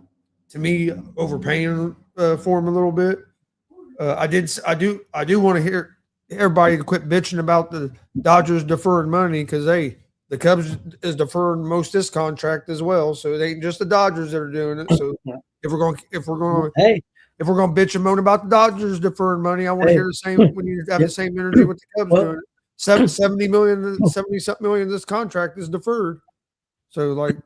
to me, overpaying for them a little bit. I do want to hear everybody to quit bitching about the Dodgers deferring money, because the Cubs is deferring most this contract as well, so it ain't just the Dodgers that are doing it. So if we're going to bitch and moan about the Dodgers deferring money, I want to hear the same. We need to have the same energy with the Cubs doing it. 70 something million. This contract is deferred. So like,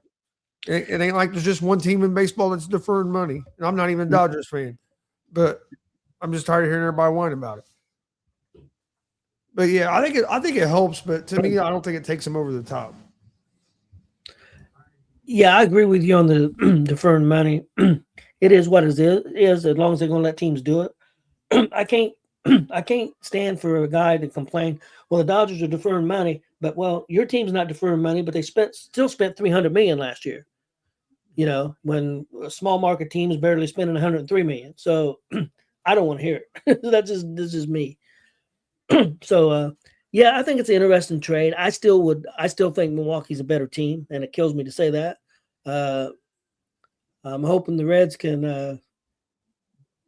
it ain't like there's just one team in baseball that's deferring money. And I'm not even a Dodgers fan, but I'm just tired of hearing everybody whine about it. But yeah, I think it helps, but to me, I don't think it takes them over the top. Yeah, I agree with you on the deferring money. It is what it is, as long as they're going to let teams do it. I can't stand for a guy to complain, well, the Dodgers are deferring money, but well, your team's not deferring money, but they still spent $300 million last year. You know, when a small market team is barely spending $103 million. So I don't want to hear it. This is me. So yeah, I think it's an interesting trade. I still think Milwaukee's a better team, and it kills me to say that. I'm hoping the Reds can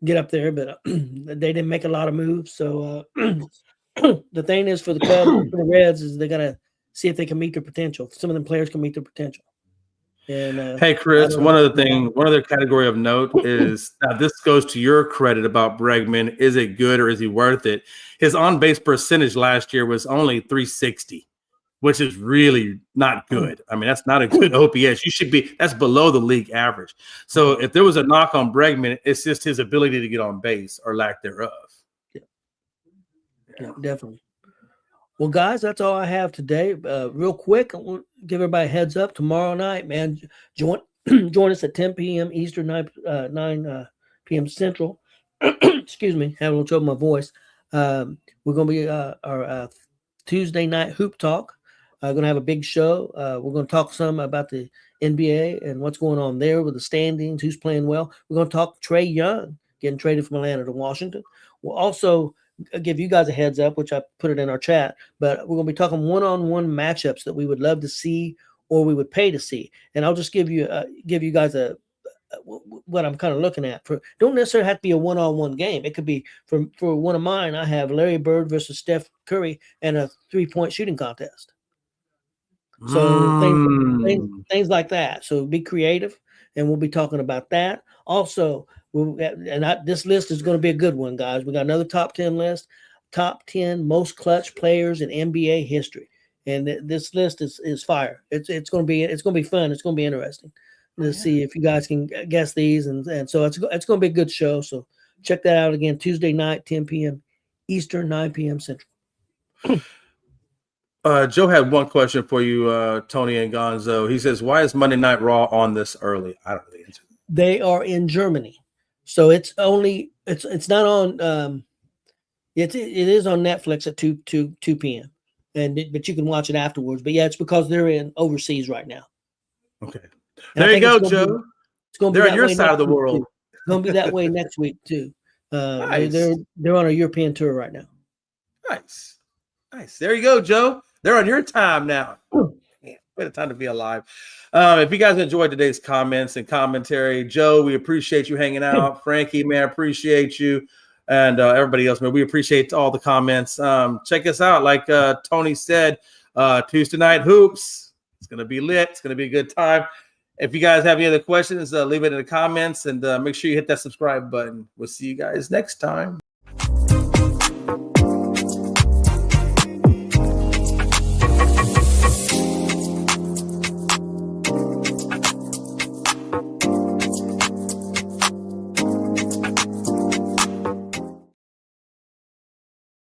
get up there, but they didn't make a lot of moves. So the thing is, for the Cubs, for the Reds, is they got to see if they can meet their potential. Some of them players can meet their potential. And hey, Chris, one other category of note is, now this goes to your credit about Bregman. Is it good or is he worth it? His on-base percentage last year was only .360, which is really not good. I mean, that's not a good OPS. That's below the league average. So if there was a knock on Bregman, it's just his ability to get on base or lack thereof. Yeah, definitely. Well, guys, that's all I have today. Real quick, I want to give everybody a heads up. Tomorrow night, man, join us at 10 p.m. Eastern, 9 p.m. Central. Excuse me, having a little trouble with my voice. We're going to be our Tuesday night hoop talk. Going to have a big show. We're going to talk some about the NBA and what's going on there with the standings, who's playing well. We're going to talk Trae Young getting traded from Atlanta to Washington. We'll also give you guys a heads up, which I put it in our chat, but we're going to be talking one-on-one matchups that we would love to see or we would pay to see. And I'll just give you guys what I'm kind of looking at. Don't necessarily have to be a one-on-one game. It could be for one of mine. I have Larry Bird versus Steph Curry and a 3-point shooting contest. So things like that. So be creative, and we'll be talking about that. Also, this list is going to be a good one, guys. We got another top 10 list, top 10 most clutch players in NBA history, and this list is fire. It's going to be fun. It's going to be interesting to see if you guys can guess these, and so it's going to be a good show. So check that out again, Tuesday night, 10 p.m. Eastern, 9 p.m. Central. Joe had one question for you, Tony and Gonzo. He says, "Why is Monday Night Raw on this early?" I don't know the answer. They are in Germany, so it's not on. It is on Netflix at 2 p.m. But you can watch it afterwards. But yeah, it's because they're in overseas right now. Okay. And There you go, Joe. It's going to be They're on that your way side of the next week, world. too. It's going to be that way next week too. Nice. They're on a European tour right now. Nice. There you go, Joe. They're on your time now. Man, what a time to be alive. If you guys enjoyed today's comments and commentary, Joe, we appreciate you hanging out. Frankie, man, appreciate you. And everybody else, man, we appreciate all the comments. Check us out. Like Tony said, Tuesday Night Hoops. It's going to be lit. It's going to be a good time. If you guys have any other questions, leave it in the comments and make sure you hit that subscribe button. We'll see you guys next time.